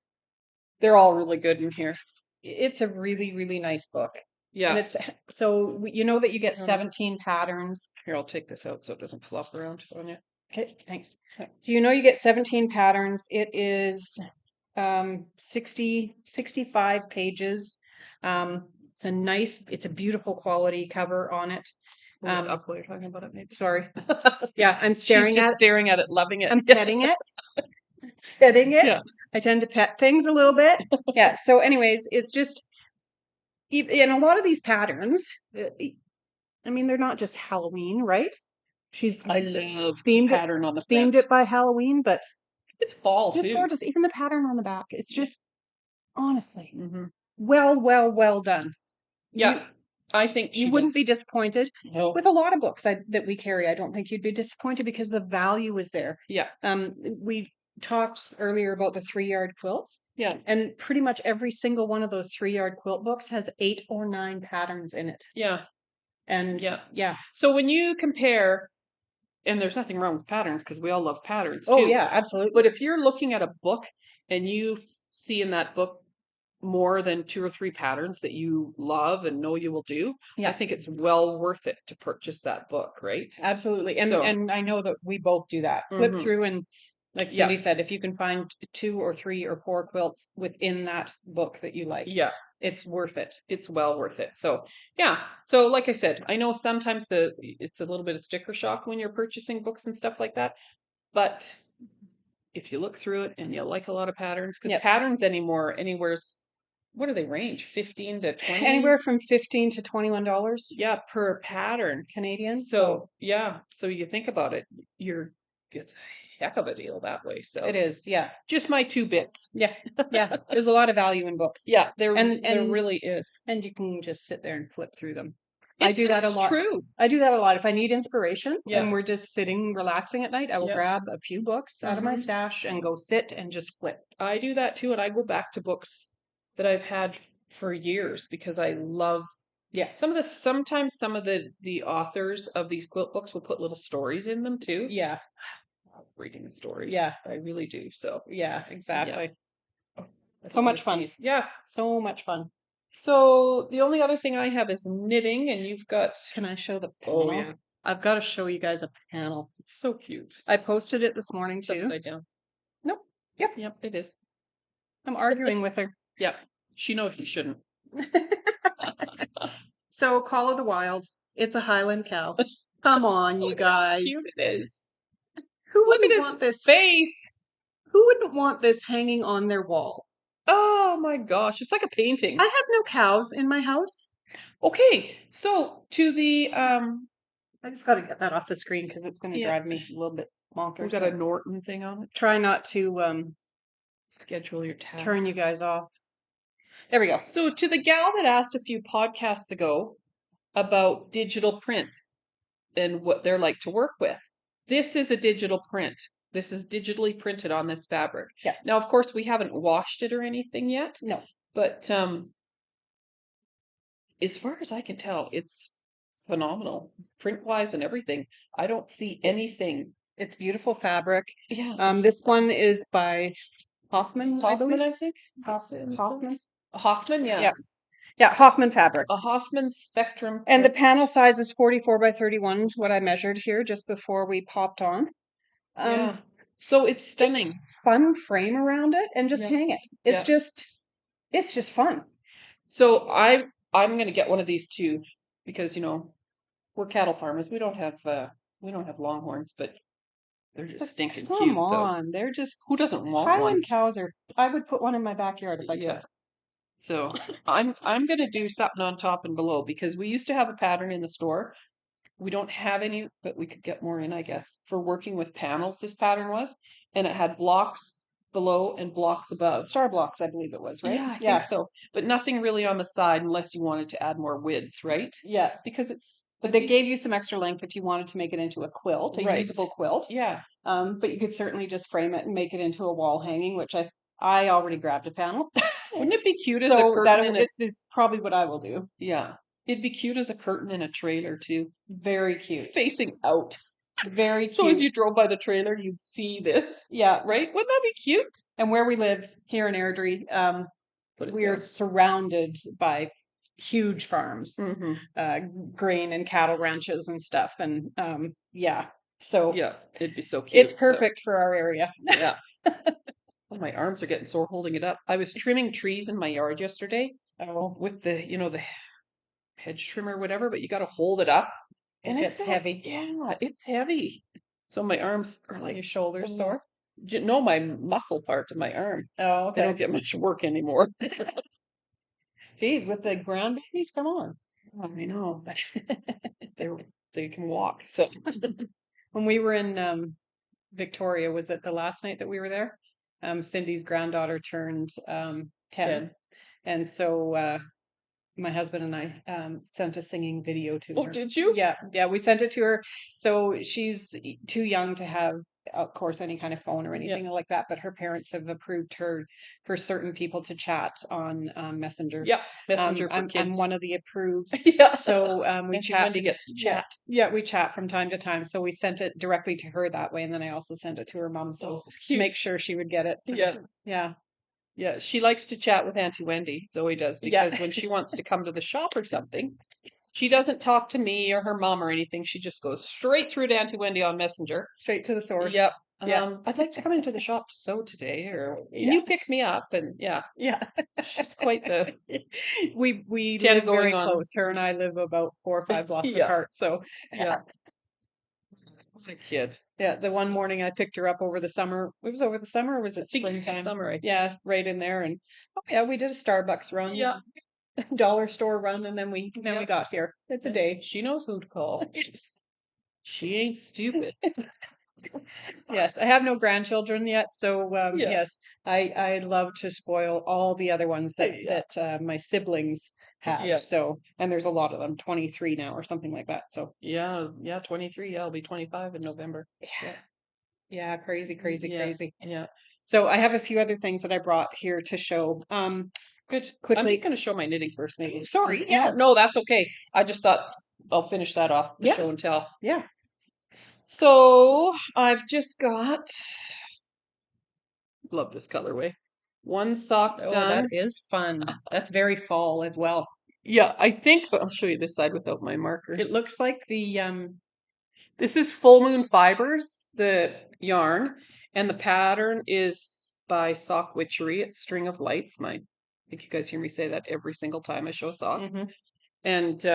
They're all really good in here. It's a really, really nice book. Yeah. And it's so you know that you get 17 patterns. Here, I'll take this out so it doesn't flop around on you. Okay, thanks. Do you know you get 17 patterns? It is 65 pages. It's a beautiful quality cover on it. Up while you're talking about it, maybe. Sorry. Yeah, I'm She's just staring at it, loving it. I'm petting it. Petting it. Yeah. I tend to pet things a little bit. Yeah. So anyways, it's just, in a lot of these patterns, I mean, they're not just Halloween, right? I love themed pattern on the themed front. it by Halloween, but It's fall it's just too. gorgeous. Even the pattern on the back, it's just honestly Mm-hmm. well done. Yeah, I think You wouldn't be disappointed No. with a lot of books that we carry. I don't think you'd be disappointed because the value is there. Yeah. We talked earlier about the 3-yard quilts. Yeah. And pretty much every single one of those 3-yard quilt books has 8 or 9 patterns in it. Yeah. And yeah. So when you compare, and there's nothing wrong with patterns because we all love patterns too. Oh yeah, absolutely. But if you're looking at a book and you see in that book more than 2 or 3 patterns that you love and know you will do, I think it's well worth it to purchase that book, right? Absolutely. And I know that we both do that. Flip through and like Cindy said, if you can find 2 or 3 or 4 quilts within that book that you like, it's worth it. It's well worth it. So so like I said, I know sometimes it's a little bit of sticker shock when you're purchasing books and stuff like that, but if you look through it and you like a lot of patterns, because patterns what do they range? 15 to 20? Anywhere from $15 to $21. Yeah, per pattern. Canadian. So so you think about it, it's a heck of a deal that way. So it is, just my 2 bits. Yeah. There's a lot of value in books. Yeah, there really is. And you can just sit there and flip through them. I do that a lot. True. I do that a lot. If I need inspiration and we're just sitting relaxing at night, I will grab a few books out of my stash and go sit and just flip. I do that too, and I go back to books that I've had for years because I love sometimes some of the authors of these quilt books will put little stories in them too. Yeah. I love reading the stories. Yeah. I really do. So yeah, exactly. Yeah. So much fun. Yeah. So much fun. So the only other thing I have is knitting, and you've got. Can I show the panel? Oh yeah. I've got to show you guys a panel. It's so cute. I posted it this morning too. It's upside down. Nope. Yep, it is. I'm arguing with her. Yeah. She knows you shouldn't. So Call of the Wild. It's a Highland cow. Come on, you guys. Cute it is. Who Look wouldn't at want his this? face. Who wouldn't want this hanging on their wall? Oh my gosh, it's like a painting. I have no cows in my house. Okay, so to the I just got to get that off the screen because it's going to drive me a little bit bonkers. We've got a Norton thing on it. Try not to schedule your tasks. Turn you guys off. There we go. So to the gal that asked a few podcasts ago about digital prints and what they're like to work with, this is a digital print. This is digitally printed on this fabric. Yeah. Now, of course, we haven't washed it or anything yet. No. But as far as I can tell, it's phenomenal, print wise and everything. I don't see anything. It's beautiful fabric. Yeah, This one is by Hoffman, I Hoffman, believe. I think. Hoffman. Hoffman, yeah. Yeah. Yeah, Hoffman A Fabrics. Hoffman Spectrum And the print. panel size is 44 by 31, what I measured here just before we popped on. Yeah. So it's Just stunning. fun frame around it and just Yeah. hang it. Yeah. It's just fun. So I'm gonna get one of these too because we're cattle farmers. We don't have longhorns, but they're just stinking Come cute. So on, they're just who doesn't want one? Highland cows are. I would put one in my backyard if I could. Yeah. So I'm gonna do something on top and below because we used to have a pattern in the store. We don't have any, but we could get more in, I guess, for working with panels. This pattern was, and it had blocks below and blocks above. Star blocks, I believe it was, right? Yeah, I think so. But nothing really on the side unless you wanted to add more width, right? Yeah. Because it's But they gave you some extra length if you wanted to make it into a quilt, a right. usable quilt. Yeah. But you could certainly just frame it and make it into a wall hanging, which I already grabbed a panel. Wouldn't it be cute as a So that curtain in a it is probably what I will do. yeah. It'd be cute as a curtain in a trailer too. Very cute. Facing out. Very So cute. as you drove by the trailer, you'd see this. Yeah. Right? Wouldn't that be cute? And where we live here in Airdrie, Put it we are down. surrounded by huge farms, Mhm. grain and cattle ranches and stuff. And yeah, so Yeah, it'd be so cute. it's perfect for our area. Yeah. Oh, my arms are getting sore holding it up. I was trimming trees in my yard yesterday Oh, with the hedge trimmer, whatever, but you got to hold it up. And it's not- heavy. Yeah, it's heavy. So my arms are like, Your shoulders sore? No, my muscle part of my arm. Oh, I okay. don't get much work anymore. Geez, with the grandbabies, come on. I know, but they can walk. So When we were in Victoria, was it the last night that we were there? Cindy's granddaughter turned 10. 10. And so my husband and I sent a singing video to Oh, her. did you? Yeah, we sent it to her. So she's too young to have, of course, any kind of phone or anything like that. But her parents have approved her for certain people to chat on Messenger. Yeah, Messenger for I'm kids. one of the approved. Yeah. So we Auntie chat. Wendy gets to chat. Yeah, we chat from time to time. So we sent it directly to her that way, and then I also sent it to her mom, so Oh, to cute. make sure she would get it. So, Yeah. yeah. Yeah, she likes to chat with Auntie Wendy. Zoe does Yeah. because when she wants to come to the shop or something, she doesn't talk to me or her mom or anything. She just goes straight through to Auntie Wendy on Messenger. Straight to the source. Yep. Yeah. I'd like to come into the shop to sew today, or can Yeah. you pick me up? And yeah, Yeah. she's quite the We 10 live very going on. close. Her and I live about 4 or 5 blocks Yeah. apart. So yeah. What a kid. yeah, the one morning I picked her up over the summer. It was over the summer, or was it springtime? Summer. Yeah, right in there. And oh yeah, we did a Starbucks run, Yeah. dollar store run, and then we Yep. got here. It's a day. She knows who to call. She ain't stupid. Yes, I have no grandchildren yet, so Yeah. yes, I love to spoil all the other ones that Yeah. that my siblings have. Yeah. So, and there's a lot of them, 23 now or something like that. So Yeah, 23. Yeah, I'll be 25 in November. yeah, yeah, crazy, crazy, Yeah. crazy. Yeah. So I have a few other things that I brought here to show. Good. I'm Quickly. just going to show my knitting first, maybe. Sorry, yeah. No, that's okay. I just thought I'll finish that off. The Yeah. show and tell. Yeah. So I've just got. Love this colorway. One sock Oh, done. that is fun. That's very fall as well. Yeah, I think I'll show you this side without my markers. It looks like the This is Full Moon Fibers, the yarn, and the pattern is by Sock Witchery. It's String of Lights. I think you guys hear me say that every single time I show a sock. mhm. And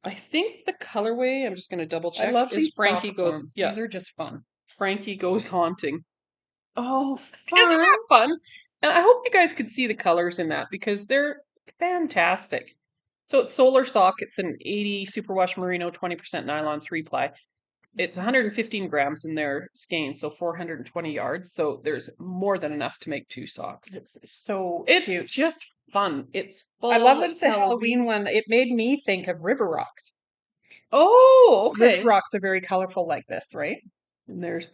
I think the colorway, I'm just going to double check, I love is these Frankie sock Goes. forms. Yeah, These are just fun. Frankie Goes Haunting. Oh, Isn't fun. that fun? And I hope you guys could see the colors in that because they're fantastic. So it's Solar Sock. It's an 80 superwash merino, 20% nylon 3-ply. It's 115 grams in their skein, so 420 yards. So there's more than enough to make 2 socks. It's so It's cute. just fun. It's I love that full it's a Halloween one. It made me think of river rocks. Oh, okay. River rocks are very colorful like this, right? And there's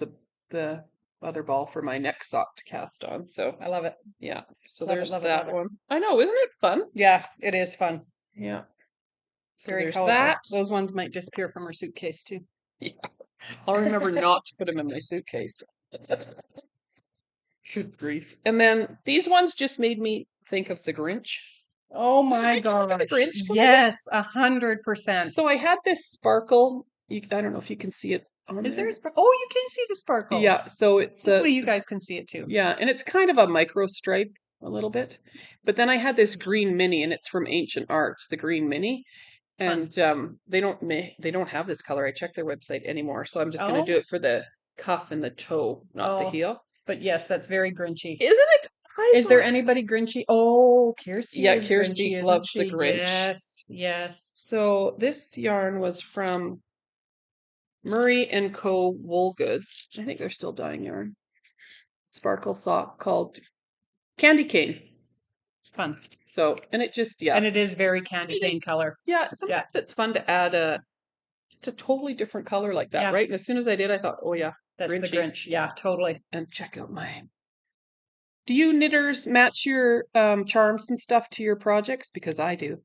the other ball for my neck sock to cast on. So I love it. yeah, so Love it, there's love it, that love it. one. I know, isn't it fun? Yeah, it is fun. Yeah. So Very there's colorful. that. Those ones might disappear from our suitcase too. Yeah. I'll remember not to put them in my suitcase. Good grief. And then these ones just made me think of the Grinch. Oh Does it my make you think of the gosh. Grinch a little bit? Yes, 100%. So I had this sparkle. I don't know if you can see it on Is there there. a sparkle? Oh, you can see the sparkle. Yeah, so it's a Hopefully you guys can see it too. yeah, and it's kind of a micro stripe a little bit. But then I had this green mini, and it's from Ancient Arts, the green mini. Fun. And they don't have this color. I checked their website anymore, so I'm just going to do Oh, it for the cuff and the toe, not the oh, heel. but yes, that's very Grinchy. Isn't it? I Is there thought anybody Grinchy? Oh, Kirsty yeah, is Kirsty Grinchy, isn't loves the she? Grinch. Yes, yes. So this yarn was from Murray and Co. Wool Goods. I think they're still dyeing yarn. Sparkle sock called Candy Cane. Fun. So, and it just, And it is very candy cane color. yeah, sometimes it's fun to add it's a totally different color like that, Yeah. right? And as soon as I did, I thought, oh yeah, That's Grinchy. the Grinch. Yeah, totally. And check out my. Do you knitters match your charms and stuff to your projects? Because I do.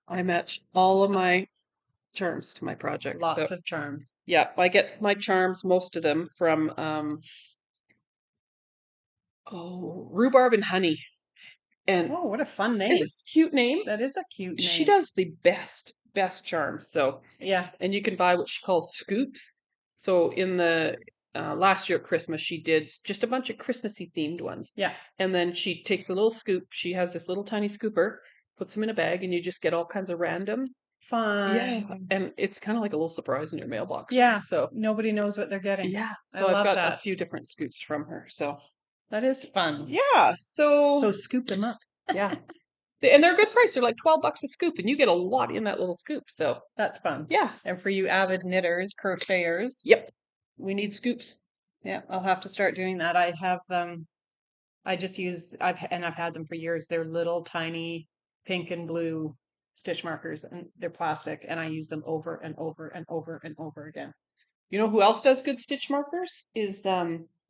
I match all of my charms to my projects. Lots So of charms. yeah, I get my charms, most of them from Rhubarb and Honey. And Oh, what a fun is it name. a cute name? That is a cute name. She does the best charms. So Yeah. and you can buy what she calls scoops. So in the last year at Christmas, she did just a bunch of Christmassy themed ones. Yeah. And then she takes a little scoop. She has this little tiny scooper, puts them in a bag, and you just get all kinds of random. Fun. Yeah. And it's kind of like a little surprise in your mailbox. Yeah. So Nobody knows what they're getting. yeah. I So I've love got that. a few different scoops from her. So That is fun. yeah. So scoop them up. yeah. And they're a good price. They're like $12 a scoop, and you get a lot in that little scoop. So That's fun. yeah. And for you avid knitters, crocheters. Yep. We need scoops. Yeah, I'll have to start doing that. I have I just use I've had them for years. They're little tiny pink and blue stitch markers and they're plastic and I use them over and over and over and over again. You know who else does good stitch markers? Is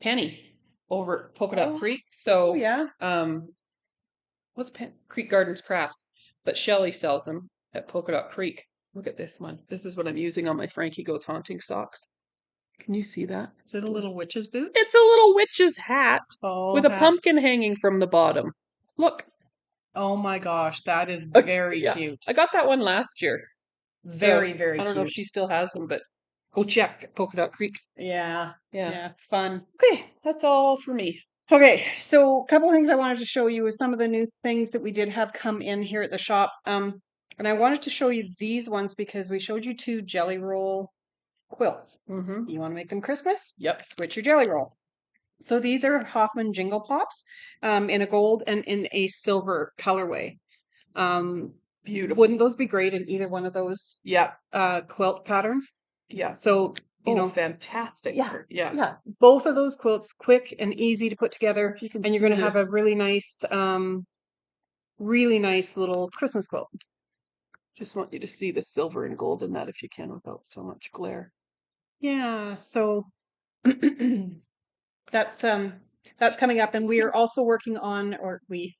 Penny over at Polka Dot Creek. So Oh yeah. What's Creek Gardens Crafts? But Shelley sells them at Polka Dot Creek. Look at this one. This is what I'm using on my Frankie Goes Haunting socks. Can you see that? Is it a little witch's boot? It's a little witch's hat with a hat. pumpkin hanging from the bottom. Look. Oh my gosh, that is very yeah. cute. I got that one last year. Very, So, very I don't know if cute. she still has them, but go check at Polka Dot Creek. Yeah. Yeah. Yeah. Fun. Okay, that's all for me. Okay, so a couple of things I wanted to show you is some of the new things that we did have come in here at the shop. And I wanted to show you these ones because we showed you 2 jelly roll quilts. Mm-hmm. You want to make them Christmas? Yep. Switch your jelly roll. So these are Hoffman Jingle Pops in a gold and in a silver colorway. Beautiful. Wouldn't those be great in either one of those Yeah. quilt patterns? Yeah. So, you know, fantastic. Yeah. Yeah. Yeah. Both of those quilts, quick and easy to put together. And you're going to have a really nice little Christmas quilt. Just want you to see the silver and gold in that if you can without so much glare. Yeah. So that's coming up, and we are also working on, or we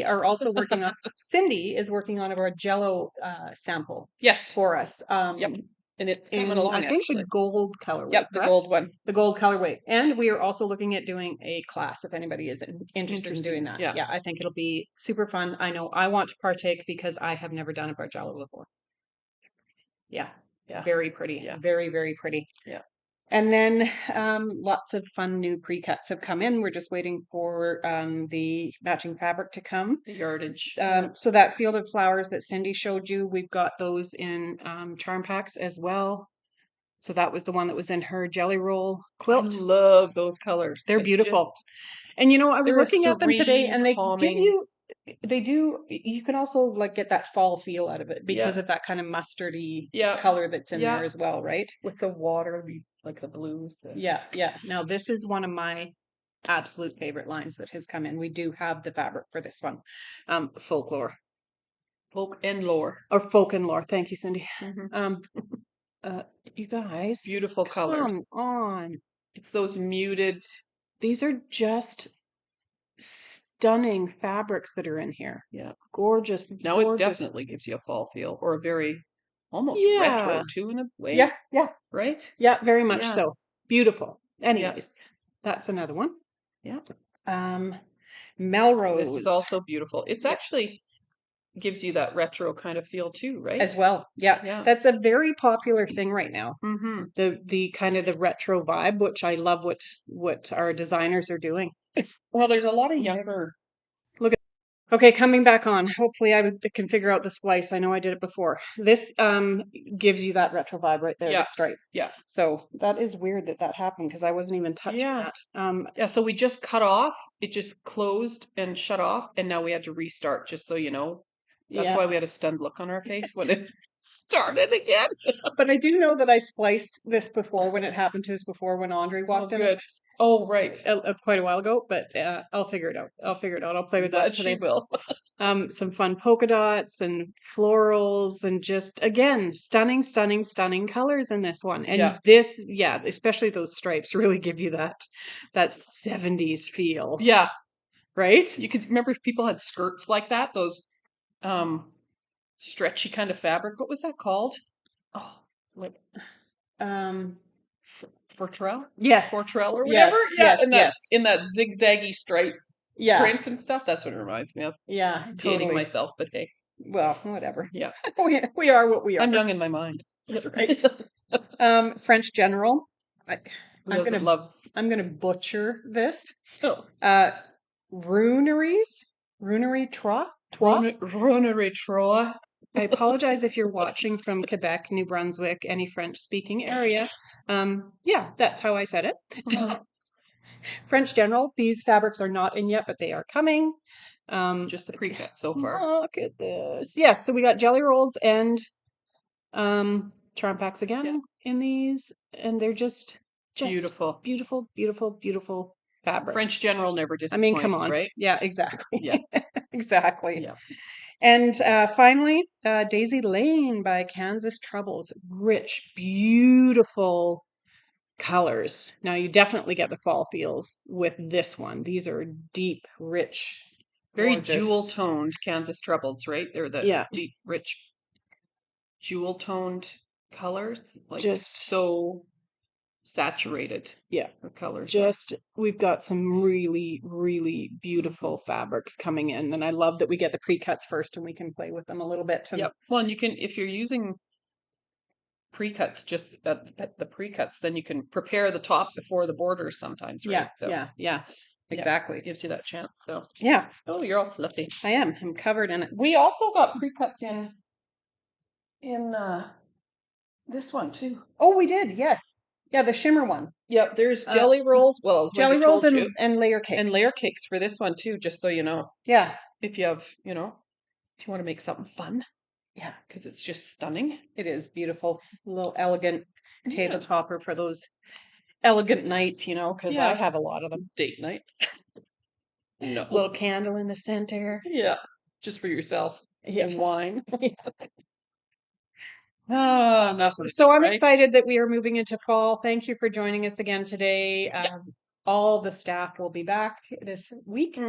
are also working on. Cindy is working on our Jello sample. Yes. For us. Yep. And it's coming along. I think actually. the gold colorway. Yep, the correct? gold one. The gold colorway. And we are also looking at doing a class if anybody is interested in doing that. Yeah. I think it'll be super fun. I know I want to partake because I have never done a bargello before. Yeah. Yeah. Very pretty. Yeah. Very, very pretty. Yeah. And then lots of fun new pre-cuts have come in. We're just waiting for the matching fabric to come. The yardage. So that field of flowers that Cindy showed you, we've got those in charm packs as well. So that was the one that was in her jelly roll quilt. I love those colors. They're beautiful. And you know, I was looking at them today and they calming. give you, you can also like get that fall feel out of it because of that kind of mustardy color that's in there as well, right? With the water, like the blues. Yeah. Now this is one of my absolute favorite lines that has come in. We do have the fabric for this one. Folklore. Folk and lore. Or folk and lore. Thank you, Cindy. Mm-hmm. You guys. Beautiful colors. Come on. It's those muted. These are just stunning fabrics that are in here. Yeah. Gorgeous. Now gorgeous. it definitely gives you a fall feel, or a very almost Yeah. retro too in a way. Yeah, yeah. Right? Yeah, very much Yeah. so. Beautiful. Anyways, that's another one. Yeah. Melrose. This is also beautiful. It's actually gives you that retro kind of feel too, right? As well. Yeah. Yeah. That's a very popular thing right now. Mm-hmm. The kind of the retro vibe, which I love what our designers are doing. Well, there's a lot of younger. Okay, coming back on. Hopefully I can figure out the splice. I know I did it before. This gives you that retro vibe right there, Yeah. the stripe. Yeah. So that is weird that happened because I wasn't even touching that. Yeah, so we just cut off. It just closed and shut off, and now we had to restart, just so you know. That's why we had a stunned look on our face when it started again. But I do know that I spliced this before when it happened to us before when Andre walked in. Good. Oh, right. Quite a while ago, but I'll figure it out. I'll play with that today. She will. Some fun polka dots and florals and just again stunning colors in this one. And this, especially those stripes really give you that 70s feel. Yeah. Right? You could remember people had skirts like that, those stretchy kind of fabric. What was that called? Oh, like Fortrell? Yes. Fortrell or whatever. Yes, in that zigzaggy stripe print and stuff. That's what it reminds me of. Yeah, Dating myself, but hey. Well, whatever. Yeah. we are what we are. I'm young in my mind. That's right. French General. I'm gonna butcher this. Oh. Runeries. Runery Trois. Runery Trois. I apologize if you're watching from Quebec, New Brunswick, any French-speaking area. That's how I said it. French General. These fabrics are not in yet, but they are coming. Just the pre-cut so far. Look at this. Yes, so we got jelly rolls and charm packs again in these, and they're just beautiful, beautiful fabrics. French General never disappoints. Come on, right? Yeah, exactly. Yeah, exactly. Yeah. And finally, Daisy Lane by Kansas Troubles. Rich, beautiful colors. Now you definitely get the fall feels with this one. These are deep, rich, very gorgeous. Jewel-toned Kansas Troubles, right? They're the deep, rich, jewel-toned colors. Like just so saturated. Yeah. Colors. We've got some really, really beautiful fabrics coming in. And I love that we get the pre-cuts first and we can play with them a little bit. Yep. Well, and you can, if you're using pre-cuts, just at the pre-cuts, then you can prepare the top before the borders sometimes, right? Yeah. Exactly. It gives you that chance. So yeah. Oh, you're all fluffy. I am. I'm covered in it. We also got pre-cuts in this one too. Oh, we did. Yes. Yeah, the Shimmer one. Yeah, there's jelly rolls. Well, jelly rolls and layer cakes. And layer cakes for this one too, just so you know. Yeah. If you have, if you want to make something fun. Yeah. Because it's just stunning. It is beautiful. A little elegant table topper for those elegant nights, because I have a lot of them. Date night. No. Little candle in the center. Yeah. Just for yourself. And wine. Oh, nothing. So I'm excited that we are moving into fall. Thank you for joining us again today. All the staff will be back this week,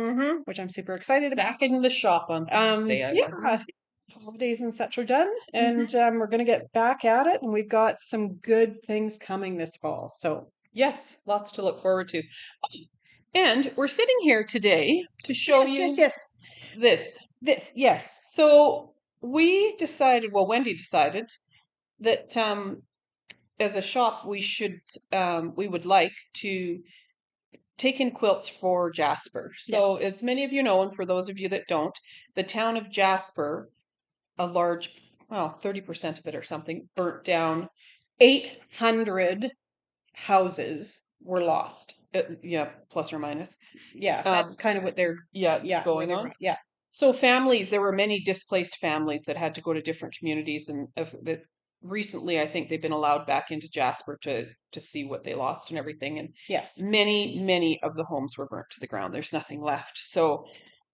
which I'm super excited about. Back in the shop on Thursday. Holidays and such are done, and we're going to get back at it. And we've got some good things coming this fall. So yes, lots to look forward to. And we're sitting here today to show you this. Yes. So we decided. Well, Wendy decided that as a shop we would like to take in quilts for Jasper. So as many of you know, and for those of you that don't, the town of Jasper, a large, 30% of it or something, burnt down. 800 houses were lost. Plus or minus. Yeah, that's kind of what they're going on. Yeah. So there were many displaced families that had to go to different communities, and recently I think they've been allowed back into Jasper to see what they lost and everything. And many of the homes were burnt to the ground. There's nothing left. So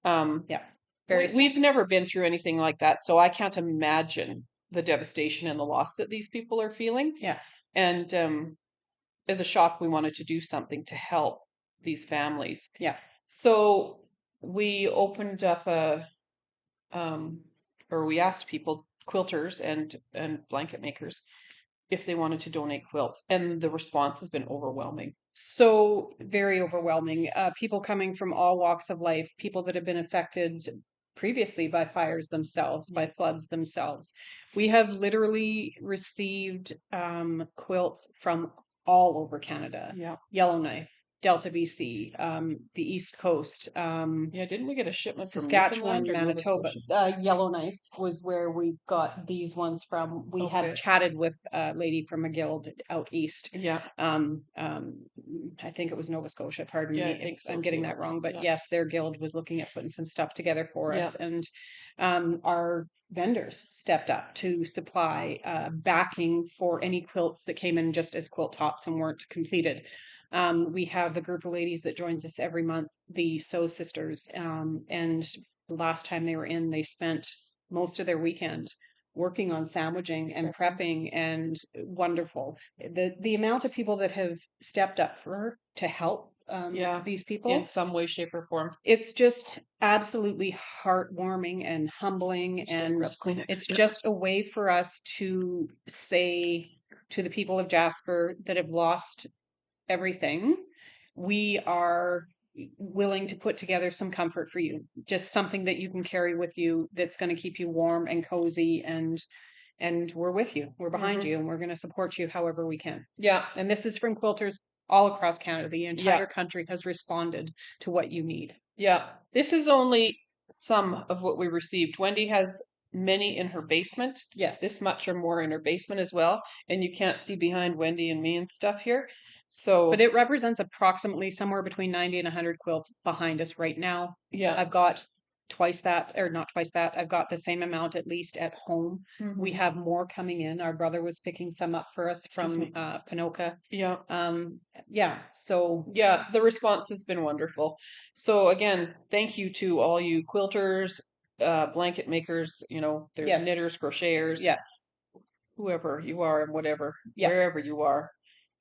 we've never been through anything like that, so I can't imagine the devastation and the loss that these people are feeling. Yeah. And as a shop, we wanted to do something to help these families. Yeah. So we opened up or we asked people, quilters and blanket makers, if they wanted to donate quilts, and the response has been overwhelming. So very overwhelming. People coming from all walks of life, people that have been affected previously by fires themselves, by floods themselves. We have literally received quilts from all over Canada. Yeah. Yellowknife, Delta BC, the East Coast, Yeah, didn't we get a shipment from Saskatchewan, Newfoundland or Nova Manitoba. Scotia? Yellowknife was where we got these ones from. We Okay. had chatted with a lady from a guild out east. Yeah. I think it was Nova Scotia. Pardon Yeah, me I think if so I'm getting too. that wrong, but Yeah. yes, their guild was looking at putting some stuff together for Yeah. us, and our vendors stepped up to supply backing for any quilts that came in just as quilt tops and weren't completed. We have the group of ladies that joins us every month, the Sew Sisters, and the last time they were in, they spent most of their weekend working on sandwiching and prepping, and wonderful. The amount of people that have stepped up to help Yeah. these In people, some way, shape, or form. it's just absolutely heartwarming and humbling, and it's just a way for us to say to the people of Jasper that have lost everything, we are willing to put together some comfort for you, just something that you can carry with you that's going to keep you warm and cozy, and we're with you, we're behind you, and we're going to support you however we can. Yeah. And this is from quilters all across Canada. The entire country has responded to what you need. Yeah. This is only some of what we received. Wendy has many in her basement. Yes. This much or more in her basement as well. And you can't see behind Wendy and me and stuff here. So, but it represents approximately somewhere between 90 and 100 quilts behind us right now. yeah. I've got twice that, or not twice that. I've got the same amount at least at home. We have more coming in. Our brother was picking some up for us from Pinoca. Yeah. Yeah. So yeah, the response has been wonderful. So again, thank you to all you quilters, blanket makers, there's Yes. knitters, crocheters, yeah, whoever you are and whatever, Yeah. wherever you are.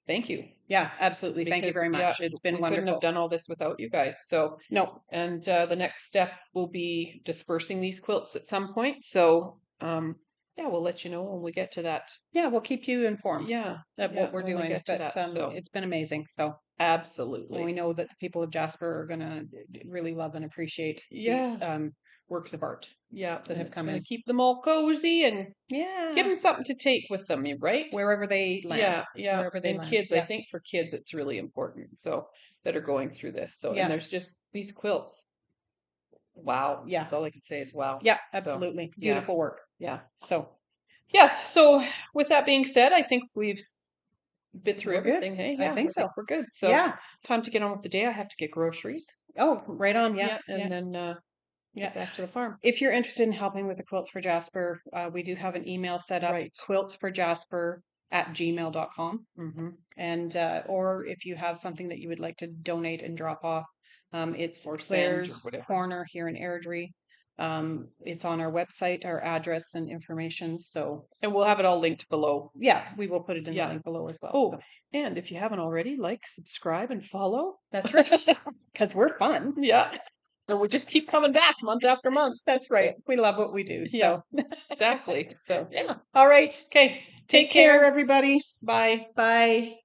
Thank you. yeah, absolutely. Thank you Because, very much. It's been we couldn't wonderful. have done all this without you guys. So, No, and the next step will be dispersing these quilts at some point. So, yeah, we'll let you know when we get to that. yeah, we'll keep you informed Yeah, of what we're when we doing. get to But that. So, it's been amazing. So absolutely. and we know that the people of Jasper are gonna really love and appreciate Yeah. these works of art. Yeah, that have it's come gonna in. keep them all cozy and Yeah, give them something to take with them, right? wherever they land. Yeah. Wherever they And land. kids, I Yeah. think for kids, it's really important. So that are going through this. So, Yeah. and there's just these quilts. Wow. Yeah. That's all I can say is wow. Yeah, So, absolutely. yeah. Beautiful work. Yeah. So Yes. So with that being said, I think we've been through We're good. everything. Hey, I yeah, think so. we're good. So yeah. time to get on with the day. I have to get groceries. Oh, right on. Yeah. And then Yeah. get back to the farm. If you're interested in helping with the Quilts for Jasper, we do have an email set up, Right. quiltsforjasper@gmail.com. Mm-hmm. And or if you have something that you would like to donate and drop off, it's Or send or Claire's whatever. Corner here in Airdrie. It's on our website, our address and information. So And we'll have it all linked below. yeah, we will put it in Yeah. the link below as well. Oh, So and if you haven't already, like, subscribe, and follow. that's right. Because we're fun. Yeah. And we just keep coming back month after month. That's right. We love what we do. Yeah. So Exactly. So, yeah. all right. Okay. Take care, everybody. Bye. Bye.